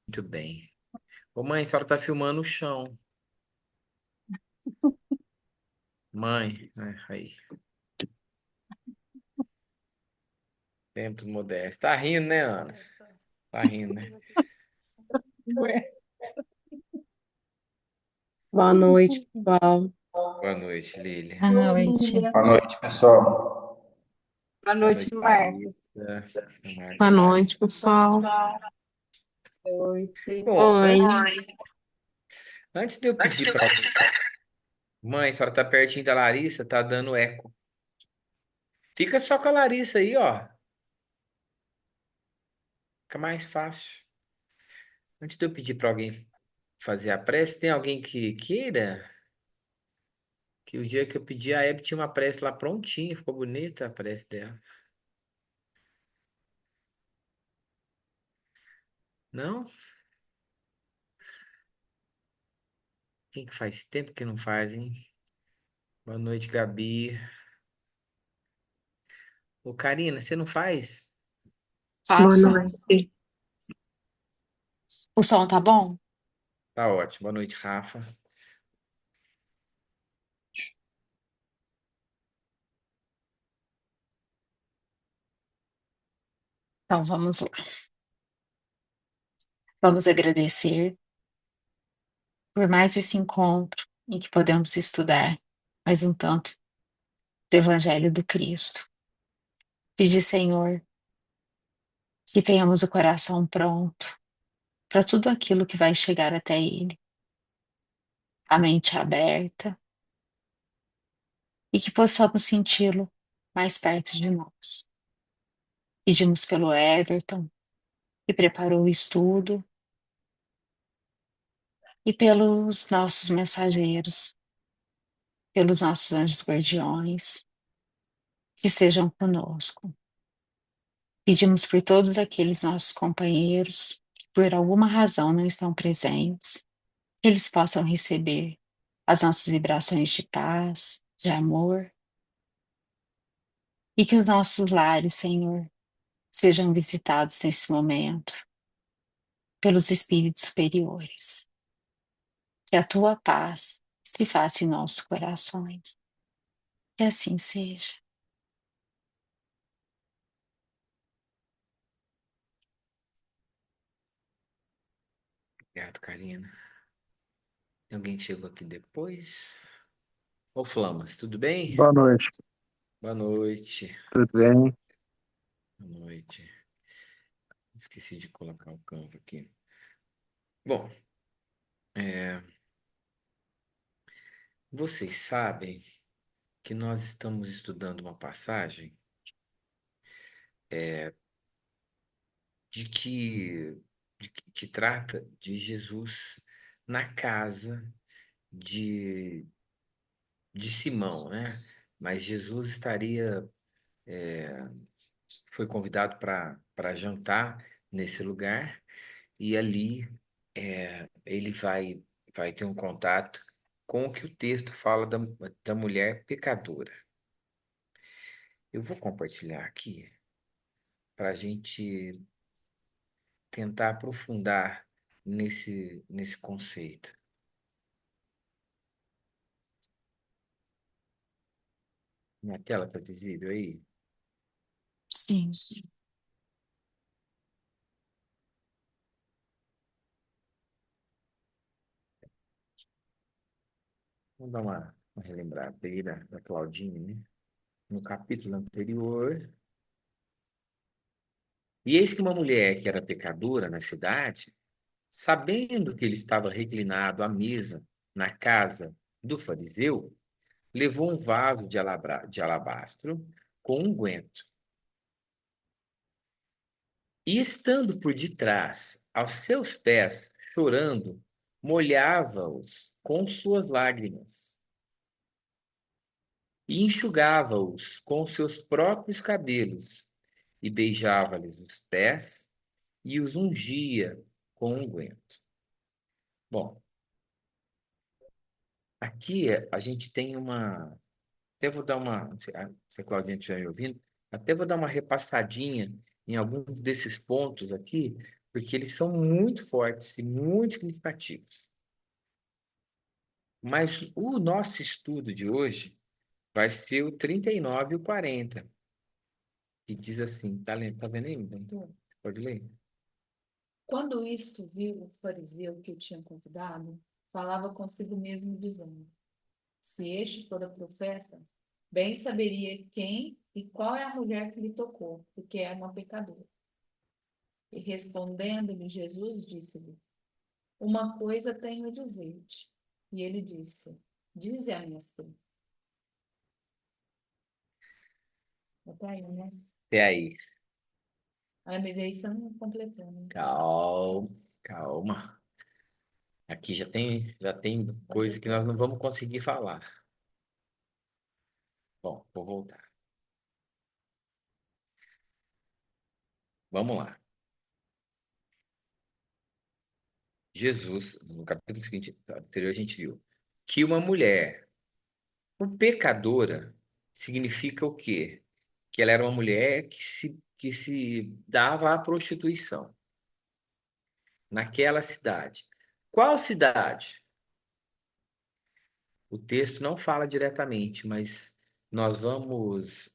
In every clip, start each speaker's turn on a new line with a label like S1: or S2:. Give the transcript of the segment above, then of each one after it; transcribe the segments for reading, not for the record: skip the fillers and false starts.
S1: Muito bem. Ô, mãe, a senhora tá filmando o chão. Mãe, aí, tempos modestos. Tá rindo, né, Ana? Tá rindo, né?
S2: Boa noite, pessoal.
S1: Boa noite, Lília.
S3: Boa noite.
S4: Boa noite, pessoal.
S3: Boa
S1: Boa
S3: noite,
S1: noite,
S3: Marcos.
S1: Larissa.
S2: Boa
S1: Marcos.
S2: noite, pessoal.
S3: Noite.
S1: Bom,
S2: Oi.
S1: antes de eu pedir pra... Mãe, a senhora tá pertinho da Larissa, tá dando eco. Fica só com a Larissa aí, ó. Fica mais fácil. Antes de eu pedir pra alguém fazer a prece, tem alguém que queira? Que o dia que eu pedi, a Hebe tinha uma prece lá prontinha, ficou bonita a prece dela. Não? Quem que faz tempo que não faz, hein? Boa noite, Gabi. Ô, Karina, você não faz?
S2: Boa
S3: Faço.
S2: noite.
S3: O som tá bom?
S1: Tá ótimo. Boa noite, Rafa.
S3: Então vamos lá. Vamos agradecer por mais esse encontro em que podemos estudar mais um tanto do Evangelho do Cristo. Pedir, Senhor, que tenhamos o coração pronto para tudo aquilo que vai chegar até Ele, a mente aberta e que possamos senti-lo mais perto de nós. Pedimos pelo Everton, que preparou o estudo, e pelos nossos mensageiros, pelos nossos anjos guardiões, que estejam conosco. Pedimos por todos aqueles nossos companheiros que por alguma razão não estão presentes, que eles possam receber as nossas vibrações de paz, de amor, e que os nossos lares, Senhor, sejam visitados nesse momento pelos espíritos superiores. Que a tua paz se faça em nossos corações. Que assim seja.
S1: Obrigado, Karina. Tem alguém que chegou aqui depois? Ô, Flamas, tudo bem?
S4: Boa noite.
S1: Boa noite.
S4: Tudo bem?
S1: Boa noite. Esqueci de colocar o campo aqui. Bom, é, vocês sabem que nós estamos estudando uma passagem de que, que trata de Jesus na casa de, de Simão, né? Mas Jesus foi convidado para jantar nesse lugar e ali ele vai ter um contato com o que o texto fala da mulher pecadora. Eu vou compartilhar aqui para a gente tentar aprofundar nesse conceito. Minha tela está visível aí?
S3: Sim.
S1: Vamos dar uma relembrada aí da Claudinha, né? No capítulo anterior. E eis que uma mulher que era pecadora na cidade, sabendo que ele estava reclinado à mesa na casa do fariseu, levou um vaso de alabastro com unguento. E estando por detrás, aos seus pés, chorando, molhava-os com suas lágrimas e enxugava-os com seus próprios cabelos e beijava-lhes os pés e os ungia com unguento. Bom, aqui a gente tem uma. Até vou dar uma. Se a Claudinha estiver me ouvindo, até vou dar uma repassadinha em alguns desses pontos aqui, porque eles são muito fortes e muito significativos. Mas o nosso estudo de hoje vai ser o 39 e o 40, que diz assim, tá vendo aí? Então, você pode ler?
S5: Quando isto viu o fariseu que o tinha convidado, falava consigo mesmo, dizendo: Se este fora profeta, bem saberia quem e qual é a mulher que lhe tocou, porque é uma pecadora. E respondendo-lhe Jesus, disse-lhe: Uma coisa tenho a dizer-te. E ele disse: Dize a mestre. Até aí, né?
S1: Até aí.
S5: Ah, mas aí você não completou, né?
S1: Calma, calma. Aqui já tem coisa que nós não vamos conseguir falar. Bom, vou voltar. Vamos lá. Jesus, no capítulo seguinte, anterior, a gente viu que uma mulher, pecadora, significa o quê? Que ela era uma mulher que se dava à prostituição naquela cidade. Qual cidade? O texto não fala diretamente, mas nós vamos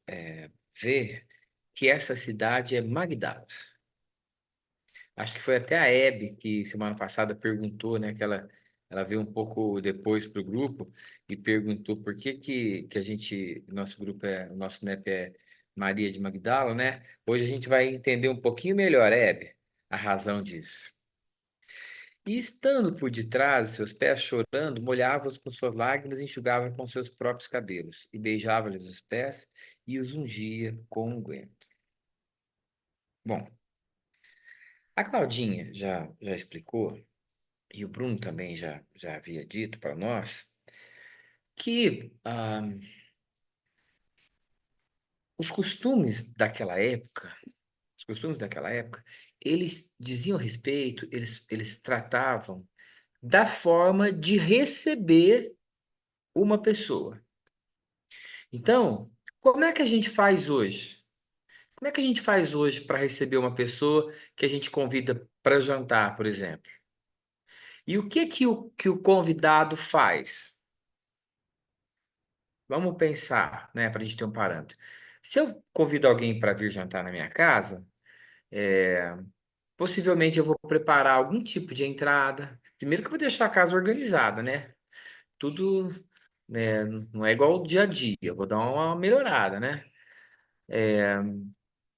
S1: ver que essa cidade é Magdala. Acho que foi até a Hebe que semana passada perguntou, né? Ela veio um pouco depois para o grupo e perguntou por que a gente, o nosso NEP é Maria de Magdala, né? Hoje a gente vai entender um pouquinho melhor, Hebe, a razão disso. E estando por detrás, seus pés chorando, molhava-os com suas lágrimas e enxugava com seus próprios cabelos, e beijava-lhes os pés e os ungia com unguento. Bom, a Claudinha já explicou, e o Bruno também já havia dito para nós, que os costumes daquela época, os costumes daquela época, eles diziam respeito, eles tratavam da forma de receber uma pessoa. Então, como é que a gente faz hoje? Como é que a gente faz hoje para receber uma pessoa que a gente convida para jantar, por exemplo? E o que o convidado faz? Vamos pensar, né, para a gente ter um parâmetro. Se eu convido alguém para vir jantar na minha casa, possivelmente eu vou preparar algum tipo de entrada. Primeiro que eu vou deixar a casa organizada, né? Tudo, né, não é igual o dia a dia. Eu vou dar uma melhorada, né?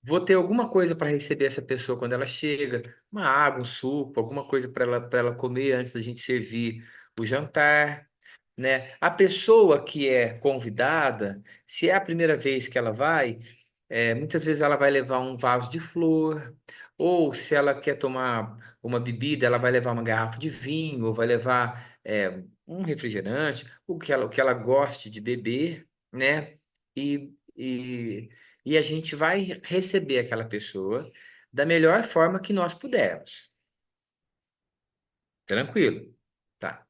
S1: Vou ter alguma coisa para receber essa pessoa quando ela chega, uma água, um suco, alguma coisa para ela comer antes da gente servir o jantar, né? A pessoa que é convidada, se é a primeira vez que ela vai, muitas vezes ela vai levar um vaso de flor, ou se ela quer tomar uma bebida, ela vai levar uma garrafa de vinho, ou vai levar um refrigerante, o que ela goste de beber, né? E a gente vai receber aquela pessoa da melhor forma que nós pudermos. Tranquilo? Tá.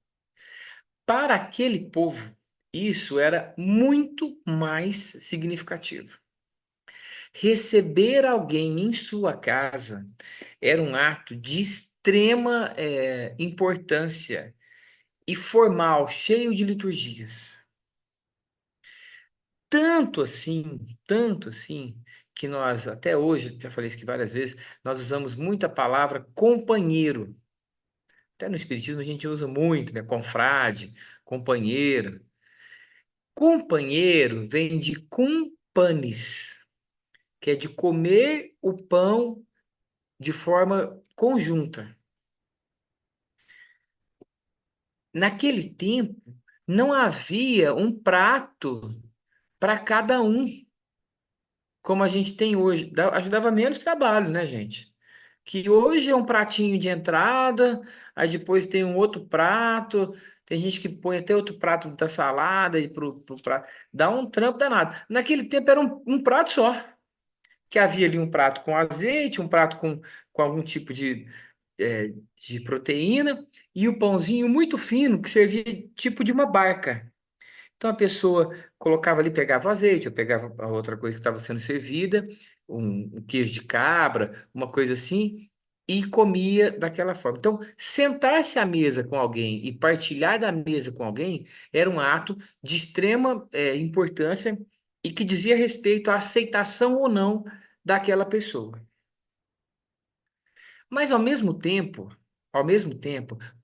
S1: Para aquele povo, isso era muito mais significativo. Receber alguém em sua casa era um ato de extrema importância e formal, cheio de liturgias. Tanto assim, que nós, até hoje, já falei isso aqui várias vezes, nós usamos muito a palavra companheiro. Até no Espiritismo a gente usa muito, né? Confrade, companheiro. Companheiro vem de cumpanis, que é de comer o pão de forma conjunta. Naquele tempo, não havia um prato para cada um, como a gente tem hoje. Ajudava menos trabalho, né, gente? Que hoje é um pratinho de entrada, aí depois tem um outro prato, tem gente que põe até outro prato da salada e pro prato. Dá um trampo danado. Naquele tempo era um prato só, que havia ali um prato com azeite, um prato com algum tipo de proteína, e o pãozinho muito fino, que servia tipo de uma barca. Então a pessoa colocava ali, pegava o azeite, ou pegava a outra coisa que estava sendo servida, um queijo de cabra, uma coisa assim, e comia daquela forma. Então, sentar-se à mesa com alguém e partilhar da mesa com alguém era um ato de extrema, importância e que dizia respeito à aceitação ou não daquela pessoa. Mas ao mesmo tempo,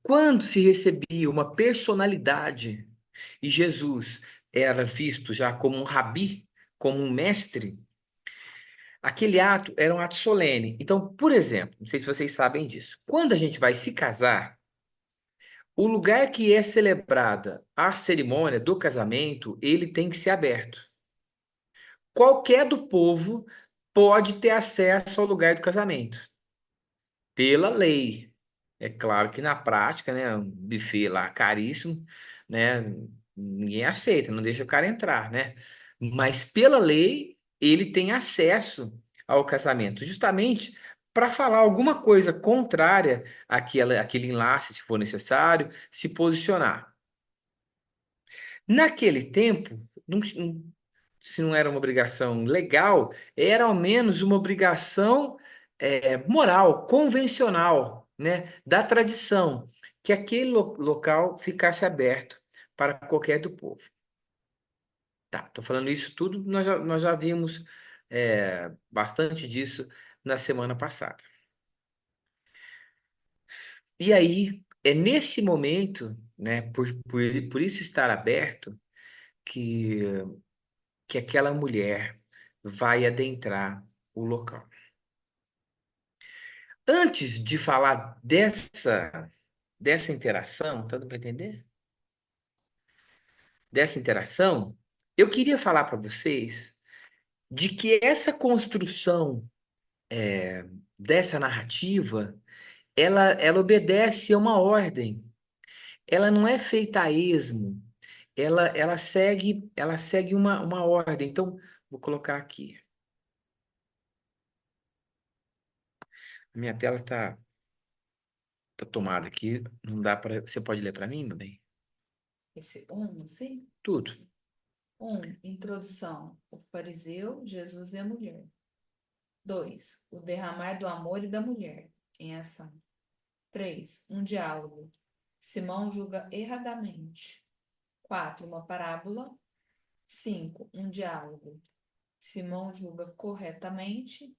S1: quando se recebia uma personalidade e Jesus era visto já como um rabi, como um mestre, aquele ato era um ato solene. Então, por exemplo, não sei se vocês sabem disso, quando a gente vai se casar, o lugar que é celebrada a cerimônia do casamento, ele tem que ser aberto. Qualquer do povo pode ter acesso ao lugar do casamento, pela lei. É claro que na prática, né, um buffet lá caríssimo, né, ninguém aceita, não deixa o cara entrar, né? Mas pela lei, ele tem acesso ao casamento, justamente para falar alguma coisa contrária àquele enlace, se for necessário, se posicionar. Naquele tempo, se não era uma obrigação legal, era ao menos uma obrigação moral, convencional, né, da tradição, que aquele local ficasse aberto para qualquer do povo. Tá, tô falando isso tudo, nós já vimos bastante disso na semana passada. E aí, é nesse momento, né, por isso estar aberto, que aquela mulher vai adentrar o local. Antes de falar dessa interação, tá dando para entender? Dessa interação, eu queria falar para vocês de que essa construção dessa narrativa, ela obedece a uma ordem. Ela não é feita a esmo. Ela segue uma ordem. Então, vou colocar aqui. Minha tela tá tomada aqui. Não dá para. Você pode ler para mim, meu bem?
S5: Esse sim?
S1: Tudo.
S5: Introdução. O fariseu, Jesus e a mulher. 2. O derramar do amor e da mulher, em ação. 3. Um diálogo. Simão julga erradamente. 4. Uma parábola. 5. Um diálogo. Simão julga corretamente.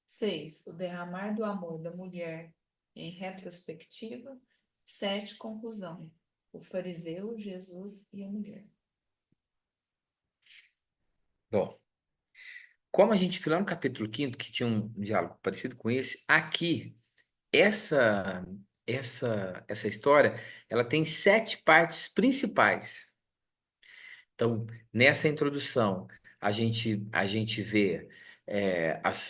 S5: 6. O derramar do amor da mulher em retrospectiva. 7. Conclusão. O fariseu, Jesus e a mulher.
S1: Bom, como a gente viu lá no capítulo 5º, que tinha um diálogo parecido com esse, aqui, essa, essa história, ela tem 7 partes principais. Então, nessa introdução, a gente vê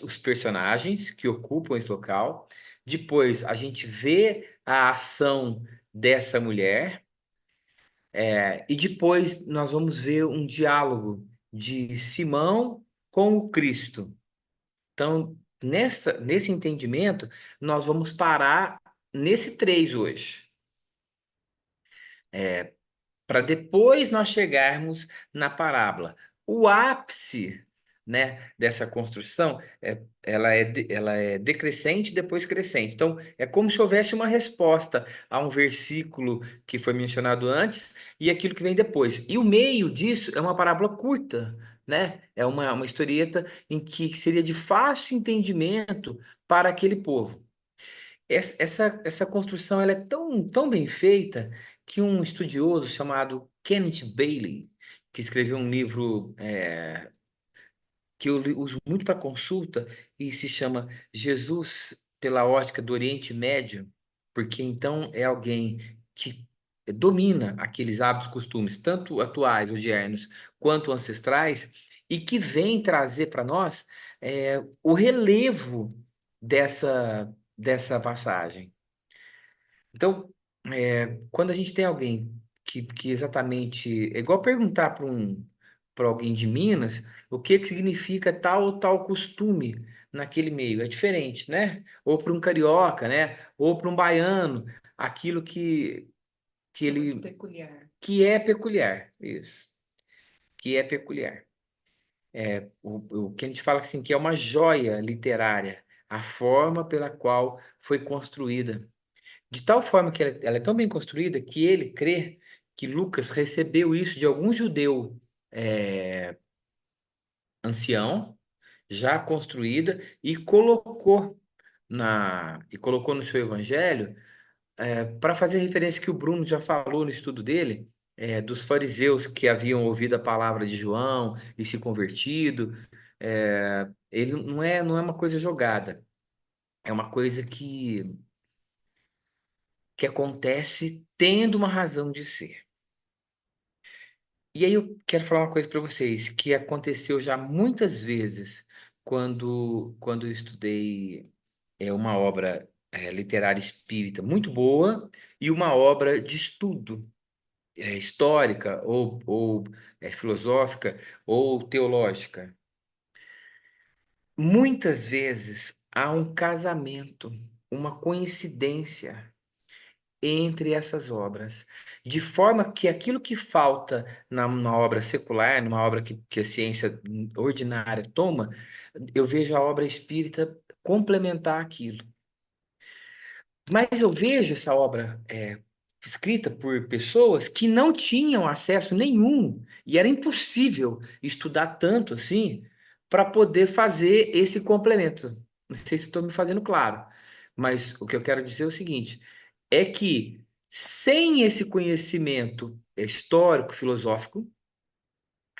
S1: os personagens que ocupam esse local. Depois, a gente vê a ação dessa mulher. E depois, nós vamos ver um diálogo de Simão com o Cristo. Então, nesse entendimento, nós vamos parar nesse 3 hoje, para depois nós chegarmos na parábola. O ápice, né, dessa construção, ela é decrescente, depois crescente. Então, é como se houvesse uma resposta a um versículo que foi mencionado antes e aquilo que vem depois. E o meio disso é uma parábola curta, né? É uma historieta em que seria de fácil entendimento para aquele povo. Essa construção ela é tão bem feita que um estudioso chamado Kenneth Bailey, que escreveu um livro que eu uso muito para consulta e se chama Jesus pela ótica do Oriente Médio, porque então é alguém que domina aqueles hábitos, costumes, tanto atuais, odiernos, quanto ancestrais, e que vem trazer para nós o relevo dessa passagem. Então, quando a gente tem alguém que exatamente. É igual perguntar para alguém de Minas o que significa tal ou tal costume naquele meio. É diferente, né? Ou para um carioca, né? Ou para um baiano, aquilo que
S5: Muito
S1: ele.
S5: peculiar.
S1: Que é peculiar. Isso. Que é peculiar. o que a gente fala assim, que é uma joia literária, a forma pela qual foi construída. De tal forma que ela é tão bem construída que ele crê que Lucas recebeu isso de algum judeu é, ancião, já construída, e colocou no seu evangelho para fazer referência que o Bruno já falou no estudo dele, dos fariseus que haviam ouvido a palavra de João e se convertido. Ele não é uma coisa jogada, é uma coisa que acontece tendo uma razão de ser. E aí eu quero falar uma coisa para vocês, que aconteceu já muitas vezes quando eu estudei uma obra literária espírita muito boa e uma obra de estudo histórica ou filosófica ou teológica. Muitas vezes há um casamento, uma coincidência entre essas obras, de forma que aquilo que falta na obra secular, numa obra que a ciência ordinária toma, eu vejo a obra espírita complementar aquilo. Mas eu vejo essa obra escrita por pessoas que não tinham acesso nenhum, e era impossível estudar tanto assim para poder fazer esse complemento. Não sei se estou me fazendo claro, mas o que eu quero dizer é o seguinte: é que sem esse conhecimento histórico, filosófico,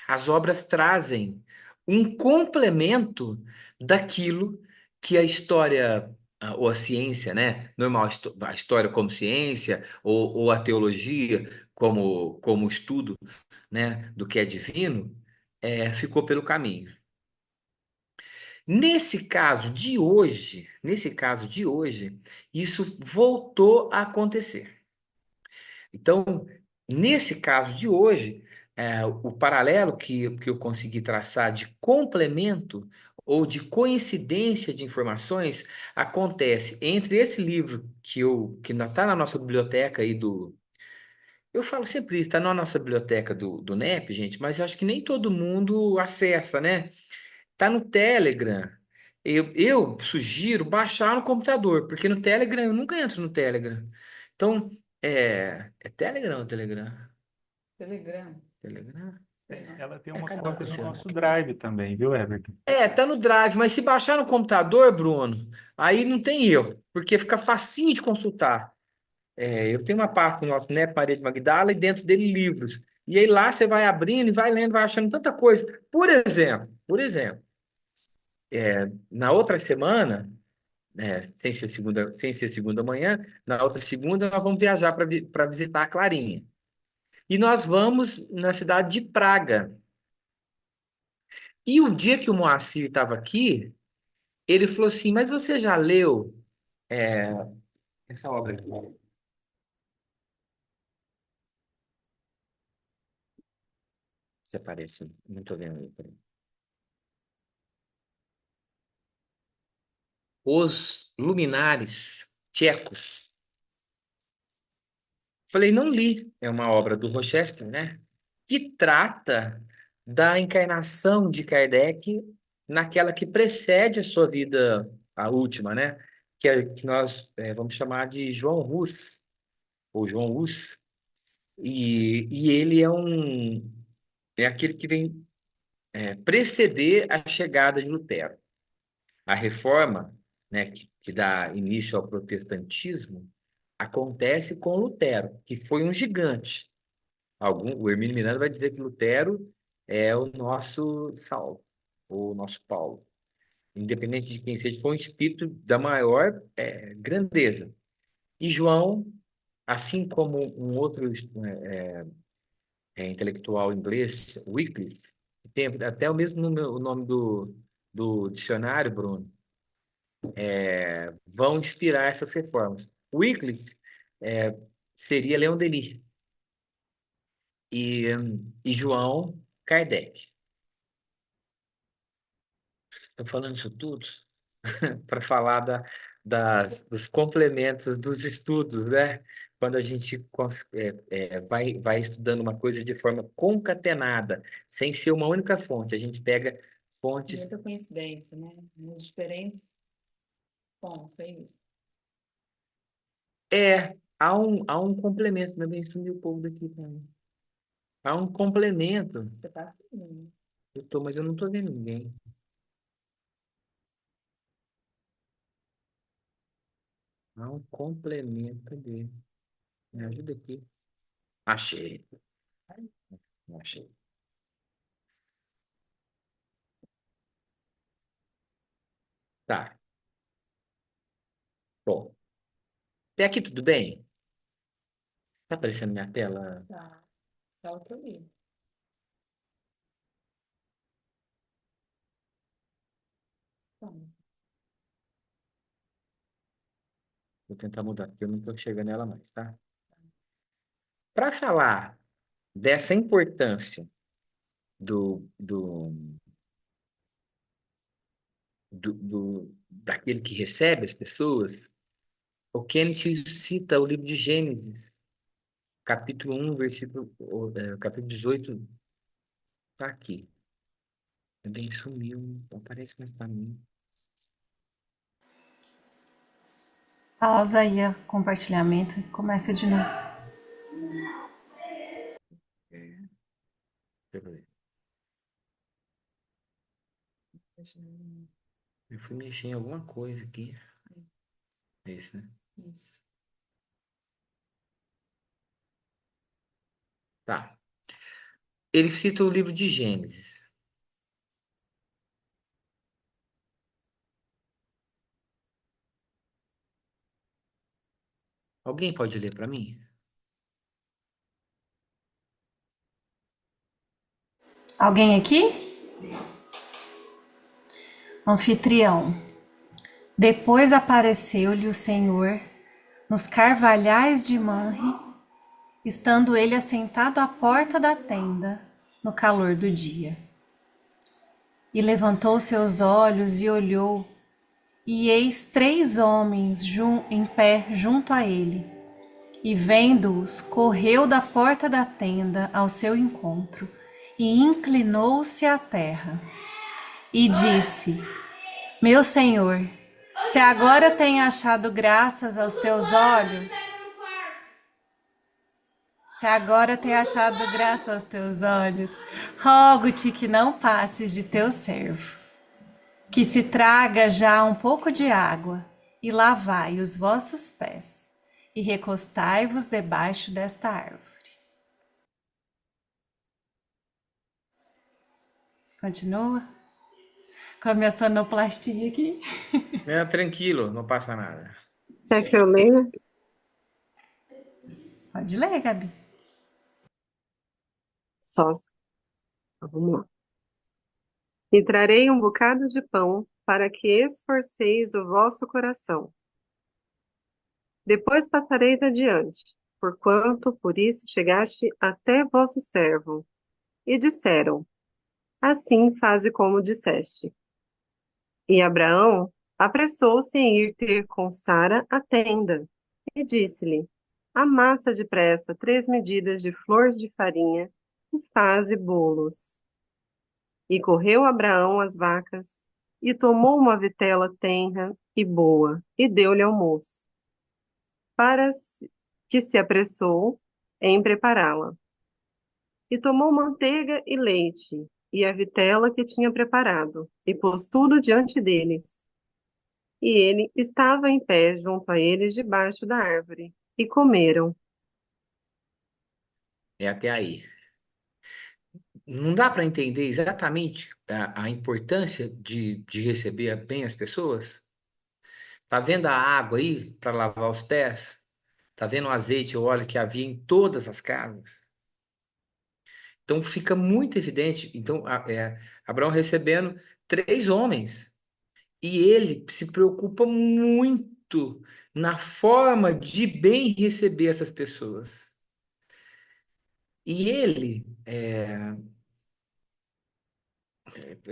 S1: as obras trazem um complemento daquilo que a história, ou a ciência, né? Normal, a história como ciência, ou a teologia como estudo, né? Do que é divino, ficou pelo caminho. Nesse caso de hoje, isso voltou a acontecer. Então, nesse caso de hoje, o paralelo que eu consegui traçar de complemento ou de coincidência de informações acontece entre esse livro que está na nossa biblioteca aí do. Eu falo sempre isso, está na nossa biblioteca do NEP, gente, mas acho que nem todo mundo acessa, né? Está no Telegram. Eu sugiro baixar no computador, porque no Telegram eu nunca entro no Telegram. Então, é Telegram ou Telegram?
S5: Telegram.
S1: Telegram?
S6: Ela tem
S1: É,
S6: uma
S1: cada um
S6: conta
S1: com o
S6: no
S1: seu.
S6: nosso Drive também, viu, Everton?
S1: Tá no Drive, mas se baixar no computador, Bruno, aí não tem erro, porque fica facinho de consultar. Eu tenho uma pasta no nosso NEP Maria de Magdala e dentro dele livros. E aí lá você vai abrindo e vai lendo, vai achando tanta coisa. Por exemplo, na outra semana, sem ser segunda manhã, na outra segunda nós vamos viajar para visitar a Clarinha. E nós vamos na cidade de Praga. E o dia que o Moacir estava aqui, ele falou assim: Mas você já leu é, essa obra aqui? Se aparece, não estou vendo aí. Peraí. Os Luminares Tchecos. Falei, não li. É uma obra do Rochester, né? Que trata da encarnação de Kardec naquela que precede a sua vida, a última, né? Que nós vamos chamar de João Hus, ou João Hus. E ele é aquele que vem preceder a chegada de Lutero. A reforma, né, que dá início ao protestantismo, acontece com Lutero, que foi um gigante. O Hermínio Miranda vai dizer que Lutero é o nosso Saulo, ou o nosso Paulo. Independente de quem seja, foi um espírito da maior grandeza. E João, assim como um outro intelectual inglês, Wycliffe, que tem até o mesmo o nome do dicionário, Bruno, vão inspirar essas reformas. Wycliffe seria Leon Denis e João Kardec. Estou falando isso tudo para falar dos complementos dos estudos, né? quando a gente vai estudando uma coisa de forma concatenada, sem ser uma única fonte. A gente pega fontes.
S5: Muita coincidência, né? Nos diferentes pontos, é isso.
S1: Há um complemento, também sumiu o povo daqui para mim. Há um complemento.
S5: Você tá aqui,
S1: Mas eu não tô vendo ninguém. Há um complemento dele. Me ajuda aqui. Achei. Achei. Tá. Bom. Até aqui tudo bem? Tá aparecendo minha tela?
S5: tá. Tá o que eu li. Tá.
S1: Vou tentar mudar, porque eu não tô chegando nela mais, tá? Para falar dessa importância daquele que recebe as pessoas, o Kenneth cita o livro de Gênesis, capítulo 1, capítulo 18, tá aqui. Também sumiu, não aparece mais para mim.
S2: Pausa aí o compartilhamento e começa de novo.
S1: Deixa eu ver. Eu fui mexer em alguma coisa aqui. É isso, né?
S5: Isso.
S1: Tá. Ele cita o livro de Gênesis. Alguém pode ler para mim?
S2: Alguém aqui? Anfitrião. Depois apareceu-lhe o Senhor nos carvalhais de Manre, estando ele assentado à porta da tenda, no calor do dia. E levantou seus olhos e olhou, e eis 3 homens em pé junto a ele. E vendo-os, correu da porta da tenda ao seu encontro, e inclinou-se à terra. E disse: Meu Senhor, se agora tenho achado graças aos teus olhos, rogo-te que não passes de teu servo, que se traga já um pouco de água, e lavai os vossos pés, e recostai-vos debaixo desta árvore. Continua com a minha sonoplastia aqui.
S1: Tranquilo, não passa nada.
S2: Quer que eu leia? Pode ler, Gabi. Só. Vamos lá. E trarei um bocado de pão para que esforceis o vosso coração. Depois passareis adiante, porquanto por isso chegaste até vosso servo. E disseram: Assim faze como disseste. E Abraão apressou-se em ir ter com Sara à tenda, e disse-lhe: Amassa depressa 3 medidas de flor de farinha e faze bolos. E correu Abraão às vacas, e tomou uma vitela tenra e boa, e deu-lhe ao moço, que se apressou em prepará-la. E tomou manteiga e leite, e a vitela que tinha preparado, e pôs tudo diante deles. E ele estava em pé junto a eles debaixo da árvore, e comeram.
S1: É até aí. Não dá para entender exatamente a importância de receber bem as pessoas? Tá vendo a água aí para lavar os pés? Tá vendo o azeite e o óleo que havia em todas as casas? Então fica muito evidente. Então, Abraão recebendo 3 homens. E ele se preocupa muito na forma de bem receber essas pessoas. E ele é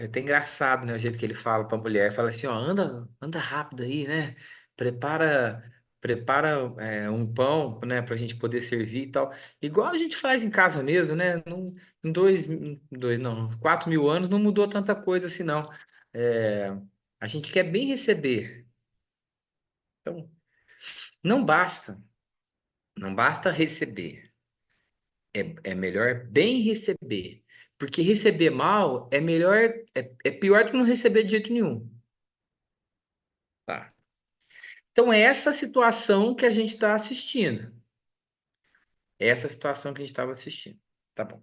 S1: até engraçado, né, o jeito que ele fala para a mulher, fala assim, ó, anda rápido aí, né? Prepara prepara um pão, né, para a gente poder servir e tal. Igual a gente faz em casa mesmo, né? Não, 4.000 anos não mudou tanta coisa assim, não. É, a gente quer bem receber. Então, não basta, não basta receber. É melhor bem receber. Porque receber mal é melhor, é pior do que não receber de jeito nenhum. Tá? Então, é essa situação que a gente está assistindo. É essa situação que a gente estava assistindo. Tá bom.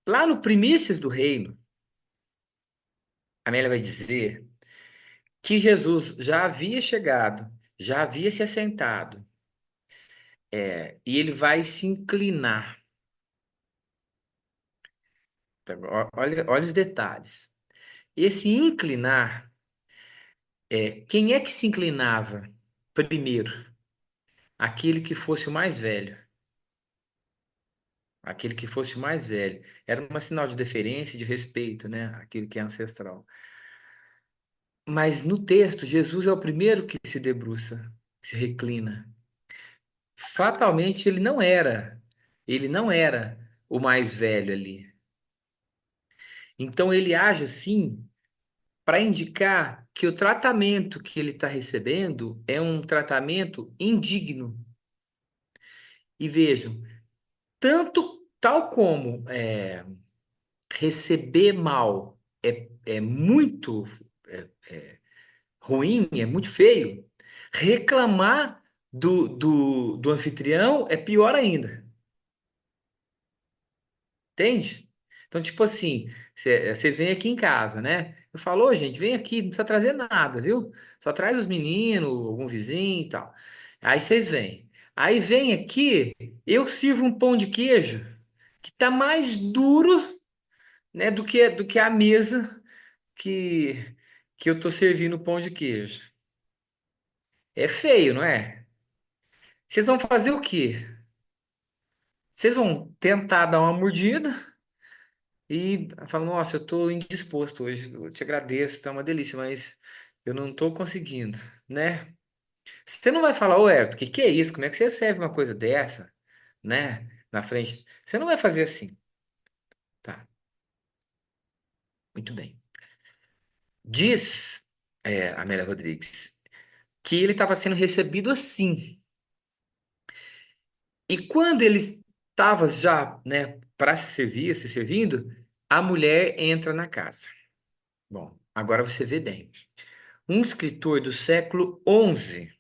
S1: Lá no Primícias do Reino, a Amélia vai dizer que Jesus já havia chegado, já havia se assentado, e ele vai se inclinar. Tá bom? Olha os detalhes. Esse inclinar, quem é que se inclinava primeiro? Aquele que fosse o mais velho. Aquele que fosse o mais velho. Era um sinal de deferência e de respeito, né? Aquele que é ancestral. Mas no texto, Jesus é o primeiro que se debruça, que se reclina. Fatalmente ele não era o mais velho ali. Então ele age assim para indicar que o tratamento que ele está recebendo é um tratamento indigno. E vejam, tanto tal como receber mal é muito ruim, é muito feio, reclamar do anfitrião é pior ainda. Entende? Então, tipo assim, vocês vêm aqui em casa, né? Eu falo, ô, gente, vem aqui, não precisa trazer nada, viu? Só traz os meninos, algum vizinho e tal. Aí vocês vêm. Aí vem aqui, eu sirvo um pão de queijo que tá mais duro, né, do que a mesa que, que eu tô servindo o pão de queijo. É feio, não é? Vocês vão fazer o quê? Vocês vão tentar dar uma mordida e falar, nossa, eu tô indisposto hoje, eu te agradeço, tá uma delícia, mas eu não tô conseguindo, né? Você não vai falar, ô Everton, que é isso? Como é que você serve uma coisa dessa, né? Na frente. Você não vai fazer assim. Tá, muito bem. Diz, Amélia Rodrigues, que ele estava sendo recebido assim. E quando ele estava já, né, para se servindo, a mulher entra na casa. Bom, agora você vê bem. Um escritor do século XI,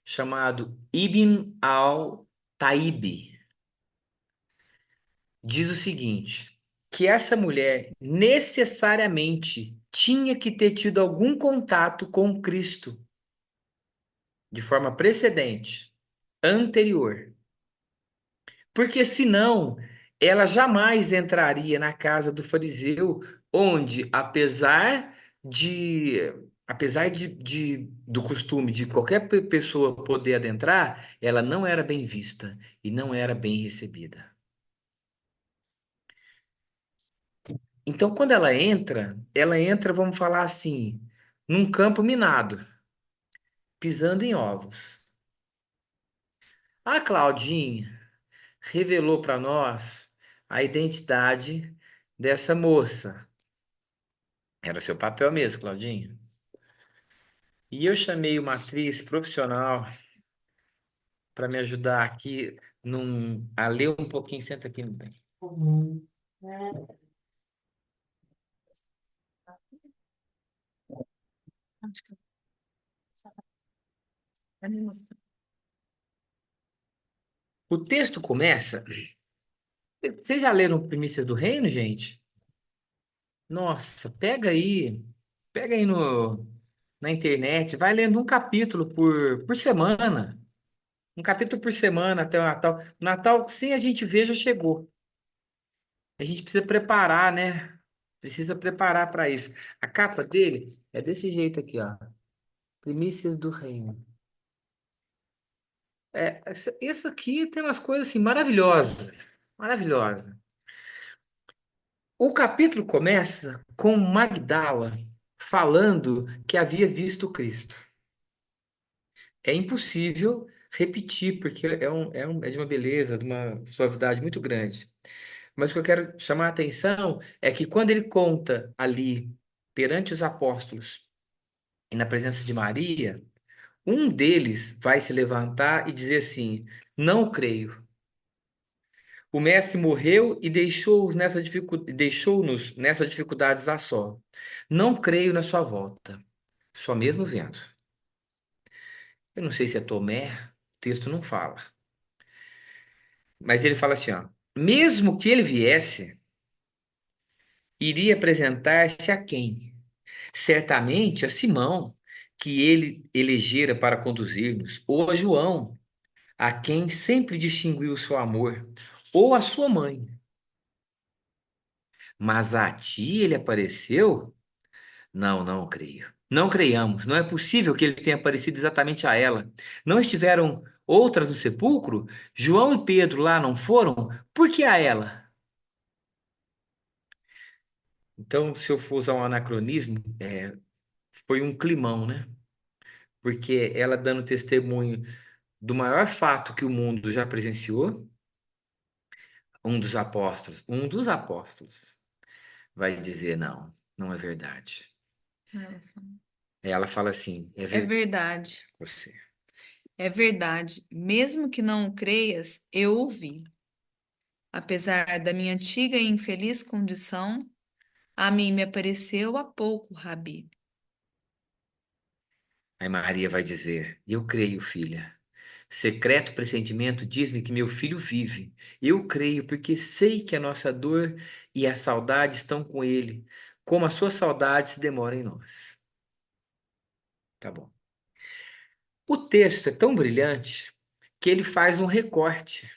S1: chamado Ibn al-Taíbi, diz o seguinte, que essa mulher necessariamente tinha que ter tido algum contato com Cristo de forma precedente, anterior. Porque senão ela jamais entraria na casa do fariseu, onde, de, do costume de qualquer pessoa poder adentrar, ela não era bem vista e não era bem recebida. Então, quando ela entra, vamos falar assim, num campo minado, pisando em ovos. A Claudinha revelou para nós a identidade dessa moça. Era seu papel mesmo, Claudinha. E eu chamei uma atriz profissional para me ajudar aqui a ler um pouquinho. Senta aqui no bem. O texto começa. Vocês já leram Primícias do Reino, gente? Nossa, pega aí na internet, vai lendo um capítulo por semana. Um capítulo por semana até o Natal. O Natal, sem a gente ver, já chegou. A gente precisa preparar, né? Precisa preparar para isso. A capa dele é desse jeito aqui, ó. Primícias do Reino. Isso aqui tem umas coisas assim maravilhosas. Maravilhosa. O capítulo começa com Magdala falando que havia visto Cristo. é impossível repetir, porque é de uma beleza, de uma suavidade muito grande. Mas o que eu quero chamar a atenção é que quando ele conta ali, perante os apóstolos e na presença de Maria, um deles vai se levantar e dizer assim: Não creio. O mestre morreu e deixou-nos nessa dificuldades a só. Não creio na sua volta, só mesmo vendo. Eu não sei se é Tomé, o texto não fala. Mas ele fala assim, ó, mesmo que ele viesse, iria apresentar-se a quem? Certamente a Simão, que ele elegera para conduzir-nos, ou a João, a quem sempre distinguiu o seu amor, ou a sua mãe. Mas a ti ele apareceu? Não, não creio. Não creiamos. Não é possível que ele tenha aparecido exatamente a ela. Não estiveram outras no sepulcro? João e Pedro lá não foram? Por que a ela? Então, se eu for usar um anacronismo, foi um climão, né? Porque ela dando testemunho do maior fato que o mundo já presenciou, um dos apóstolos, vai dizer não, não é verdade.
S5: Ela fala,
S1: Ela fala assim, é
S5: é
S1: verdade
S5: verdade,
S1: você.
S5: é verdade. Mesmo que não o creias, eu o vi. Apesar da minha antiga e infeliz condição, a mim me apareceu há pouco, Rabi.
S1: Aí Maria vai dizer, eu creio, filha. Secreto pressentimento diz-me que meu filho vive. Eu creio porque sei que a nossa dor e a saudade estão com ele, como a sua saudade se demora em nós. Tá bom. O texto é tão brilhante que ele faz um recorte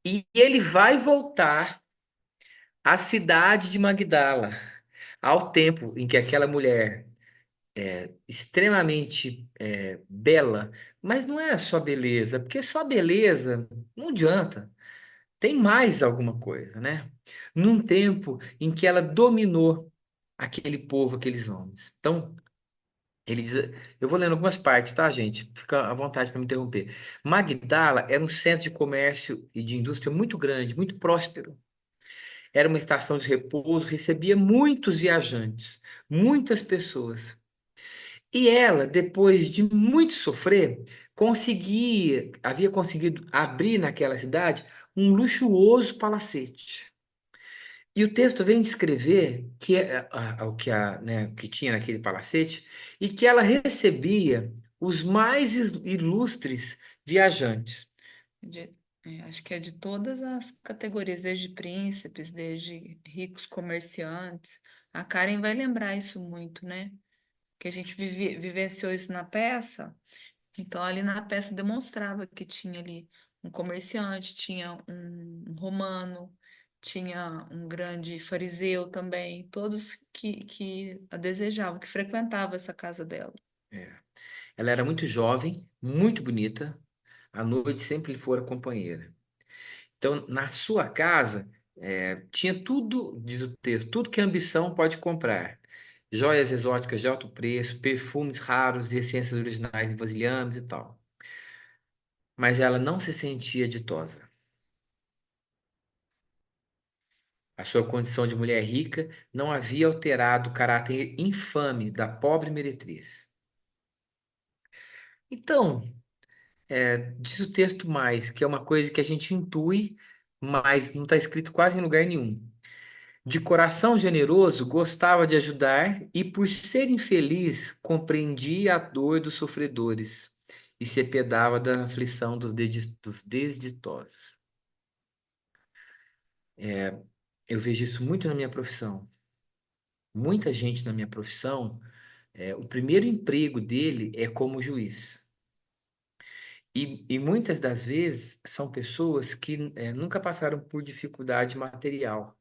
S1: e ele vai voltar à cidade de Magdala, ao tempo em que aquela mulher extremamente bela, mas não é só beleza, porque só beleza não adianta. Tem mais alguma coisa, né? Num tempo em que ela dominou aquele povo, aqueles homens. Então, ele diz, eu vou lendo algumas partes, tá, gente? Fica à vontade para me interromper. Magdala era um centro de comércio e de indústria muito grande, muito próspero. Era uma estação de repouso, recebia muitos viajantes, muitas pessoas. E ela, depois de muito sofrer, havia conseguido abrir naquela cidade um luxuoso palacete. E o texto vem descrever o que, né, que tinha naquele palacete e que ela recebia os mais ilustres viajantes.
S5: De- acho que é de todas as categorias, desde príncipes, desde ricos comerciantes. A Karen vai lembrar isso muito, né? Que a gente vivenciou isso na peça. Então, ali na peça demonstrava que tinha ali um comerciante, tinha um romano, tinha um grande fariseu também, todos que a desejavam, que frequentavam essa casa dela.
S1: É. Ela era muito jovem, muito bonita, à noite sempre lhe fora companheira. Então, na sua casa, tinha tudo, diz o texto, tudo que a ambição pode comprar. Joias exóticas de alto preço, perfumes raros e essências originais em vasilhames e tal. Mas ela não se sentia ditosa. A sua condição de mulher rica não havia alterado o caráter infame da pobre meretriz. Então, diz o texto mais, que é uma coisa que a gente intui, mas não está escrito quase em lugar nenhum. De coração generoso, gostava de ajudar e, por ser infeliz, compreendia a dor dos sofredores e se apiedava da aflição dos desditosos. Eu vejo isso muito na minha profissão. Muita gente na minha profissão, o primeiro emprego dele é como juiz. E muitas das vezes são pessoas que nunca passaram por dificuldade material.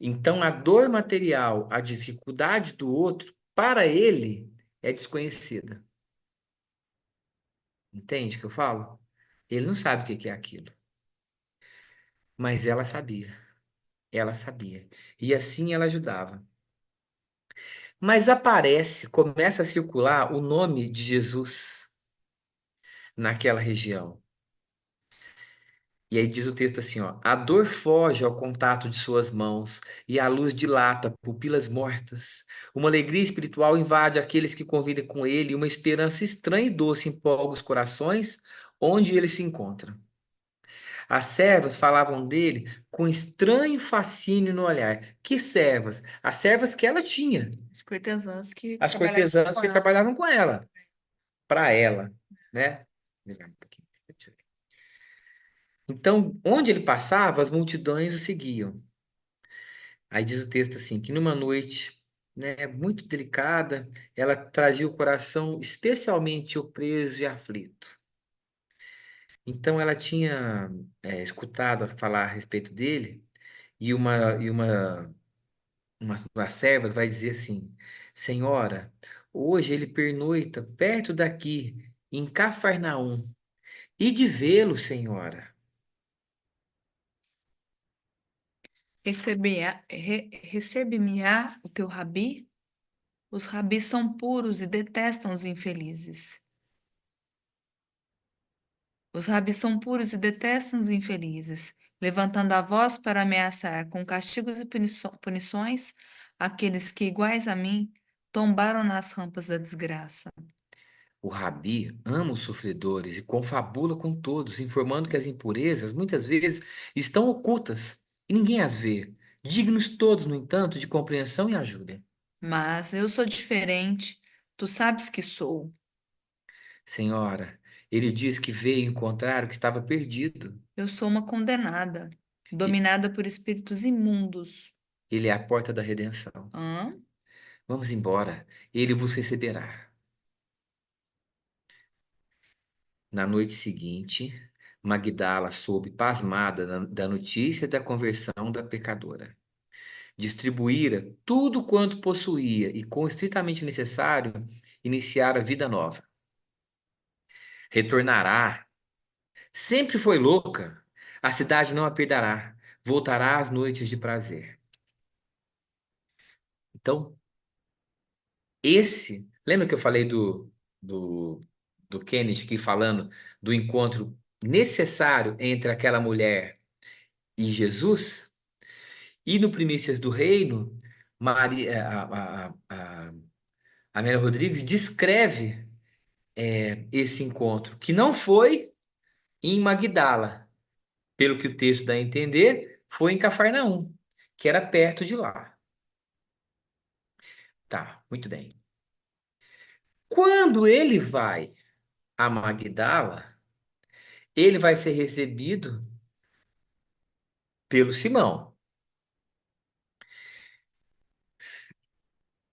S1: Então, a dor material, a dificuldade do outro, para ele, é desconhecida. Entende o que eu falo? Ele não sabe o que que é aquilo. Mas ela sabia. Ela sabia. E assim ela ajudava. Mas começa a circular o nome de Jesus naquela região. E aí diz o texto assim, ó: a dor foge ao contato de suas mãos e a luz dilata pupilas mortas. Uma alegria espiritual invade aqueles que convivem com ele e uma esperança estranha e doce empolga os corações onde ele se encontra. As servas falavam dele com estranho fascínio no olhar. Que servas? As servas que ela tinha,
S5: As cortesãs que
S1: as
S5: trabalhavam
S1: cortesãs
S5: com
S1: que
S5: ela.
S1: trabalhavam com ela, para ela, né? Melhor um pouquinho. Então, onde ele passava, as multidões o seguiam. Aí diz o texto assim, que numa noite, né, muito delicada, ela trazia o coração especialmente opreso e aflito. Então ela tinha escutado falar a respeito dele e umas das servas vai dizer assim, Senhora, hoje ele pernoita perto daqui, em Cafarnaum, e de vê-lo, Senhora.
S5: Receber-me-á o teu rabi? Os rabis são puros e detestam os infelizes. Os rabis são puros e detestam os infelizes, levantando a voz para ameaçar com castigos e punições aqueles que, iguais a mim, tombaram nas rampas da desgraça.
S1: O rabi ama os sofredores e confabula com todos, informando que as impurezas muitas vezes estão ocultas e ninguém as vê, dignos todos, no entanto, de compreensão e ajuda.
S5: Mas eu sou diferente, tu sabes que sou.
S1: Senhora, ele diz que veio encontrar o que estava perdido.
S5: Eu sou uma condenada,
S1: E
S5: dominada por espíritos imundos.
S1: ele é a porta da redenção.
S5: Hã?
S1: Vamos embora, ele vos receberá. Na noite seguinte, Magdala soube pasmada da notícia da conversão da pecadora. Distribuíra tudo quanto possuía e, com o estritamente necessário, iniciara vida nova. Retornará. Sempre foi louca. A cidade não a perderá. Voltará às noites de prazer. Então, lembra que eu falei do, do Kennedy aqui falando do encontro necessário entre aquela mulher e Jesus? E no Primícias do Reino, Maria, a Amélia Rodrigues descreve esse encontro, que não foi em Magdala, pelo que o texto dá a entender, foi em Cafarnaum, que era perto de lá. Tá, muito bem. Quando ele vai a Magdala, ele vai ser recebido pelo Simão,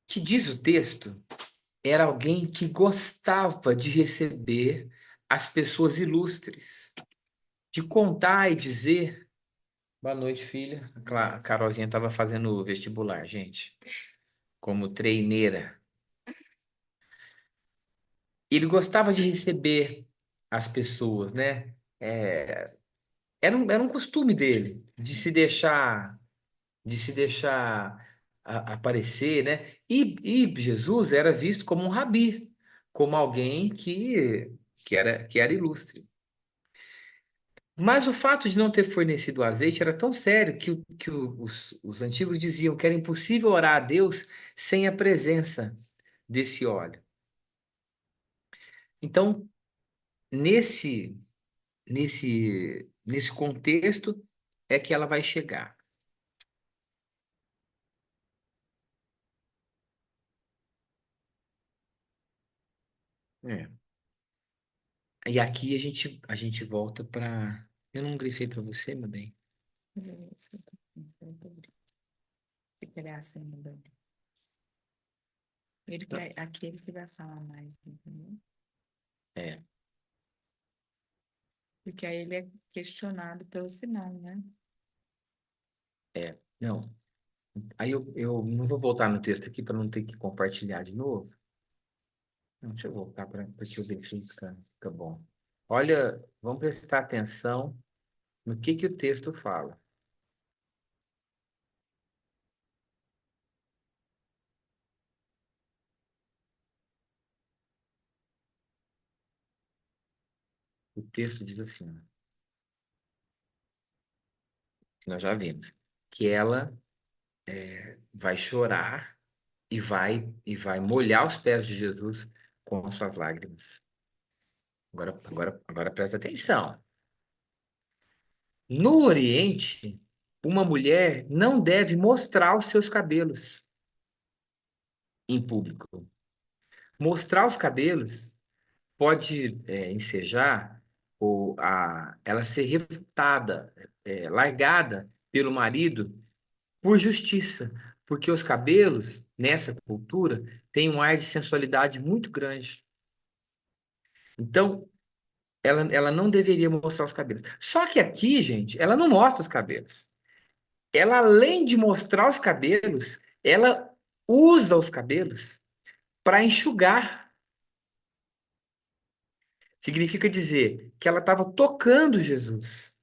S1: que diz o texto, era alguém que gostava de receber as pessoas ilustres, de contar e dizer. Boa noite, filha. A Carolzinha estava fazendo vestibular, gente, como treineira. Ele gostava de receber as pessoas, né? É, era um costume dele de se deixar aparecer, né? E Jesus era visto como um rabi, como alguém que era ilustre. Mas o fato de não ter fornecido o azeite era tão sério que os antigos diziam que era impossível orar a Deus sem a presença desse óleo. Então, nesse, nesse contexto é que ela vai chegar. É. E aqui a gente volta para. Eu não grifei para você, meu bem.
S5: Mas se pegar assim, aquele que vai falar mais, entendeu?
S1: É,
S5: Porque aí ele é questionado pelo Simão, né?
S1: não. Aí eu não vou voltar no texto aqui para não ter que compartilhar de novo. Não, deixa eu voltar porque o grifei fica bom. Olha, vamos prestar atenção no que o texto fala. O texto diz assim, ó, que nós já vimos, que ela vai chorar e vai molhar os pés de Jesus com as suas lágrimas. Agora presta atenção. No Oriente, uma mulher não deve mostrar os seus cabelos em público. Mostrar os cabelos pode ensejar ela ser refutada, largada pelo marido por justiça, porque os cabelos, nessa cultura, têm um ar de sensualidade muito grande. Então, ela não deveria mostrar os cabelos. Só que aqui, gente, ela não mostra os cabelos. Ela, além de mostrar os cabelos, ela usa os cabelos para enxugar. Significa dizer que ela estava tocando Jesus.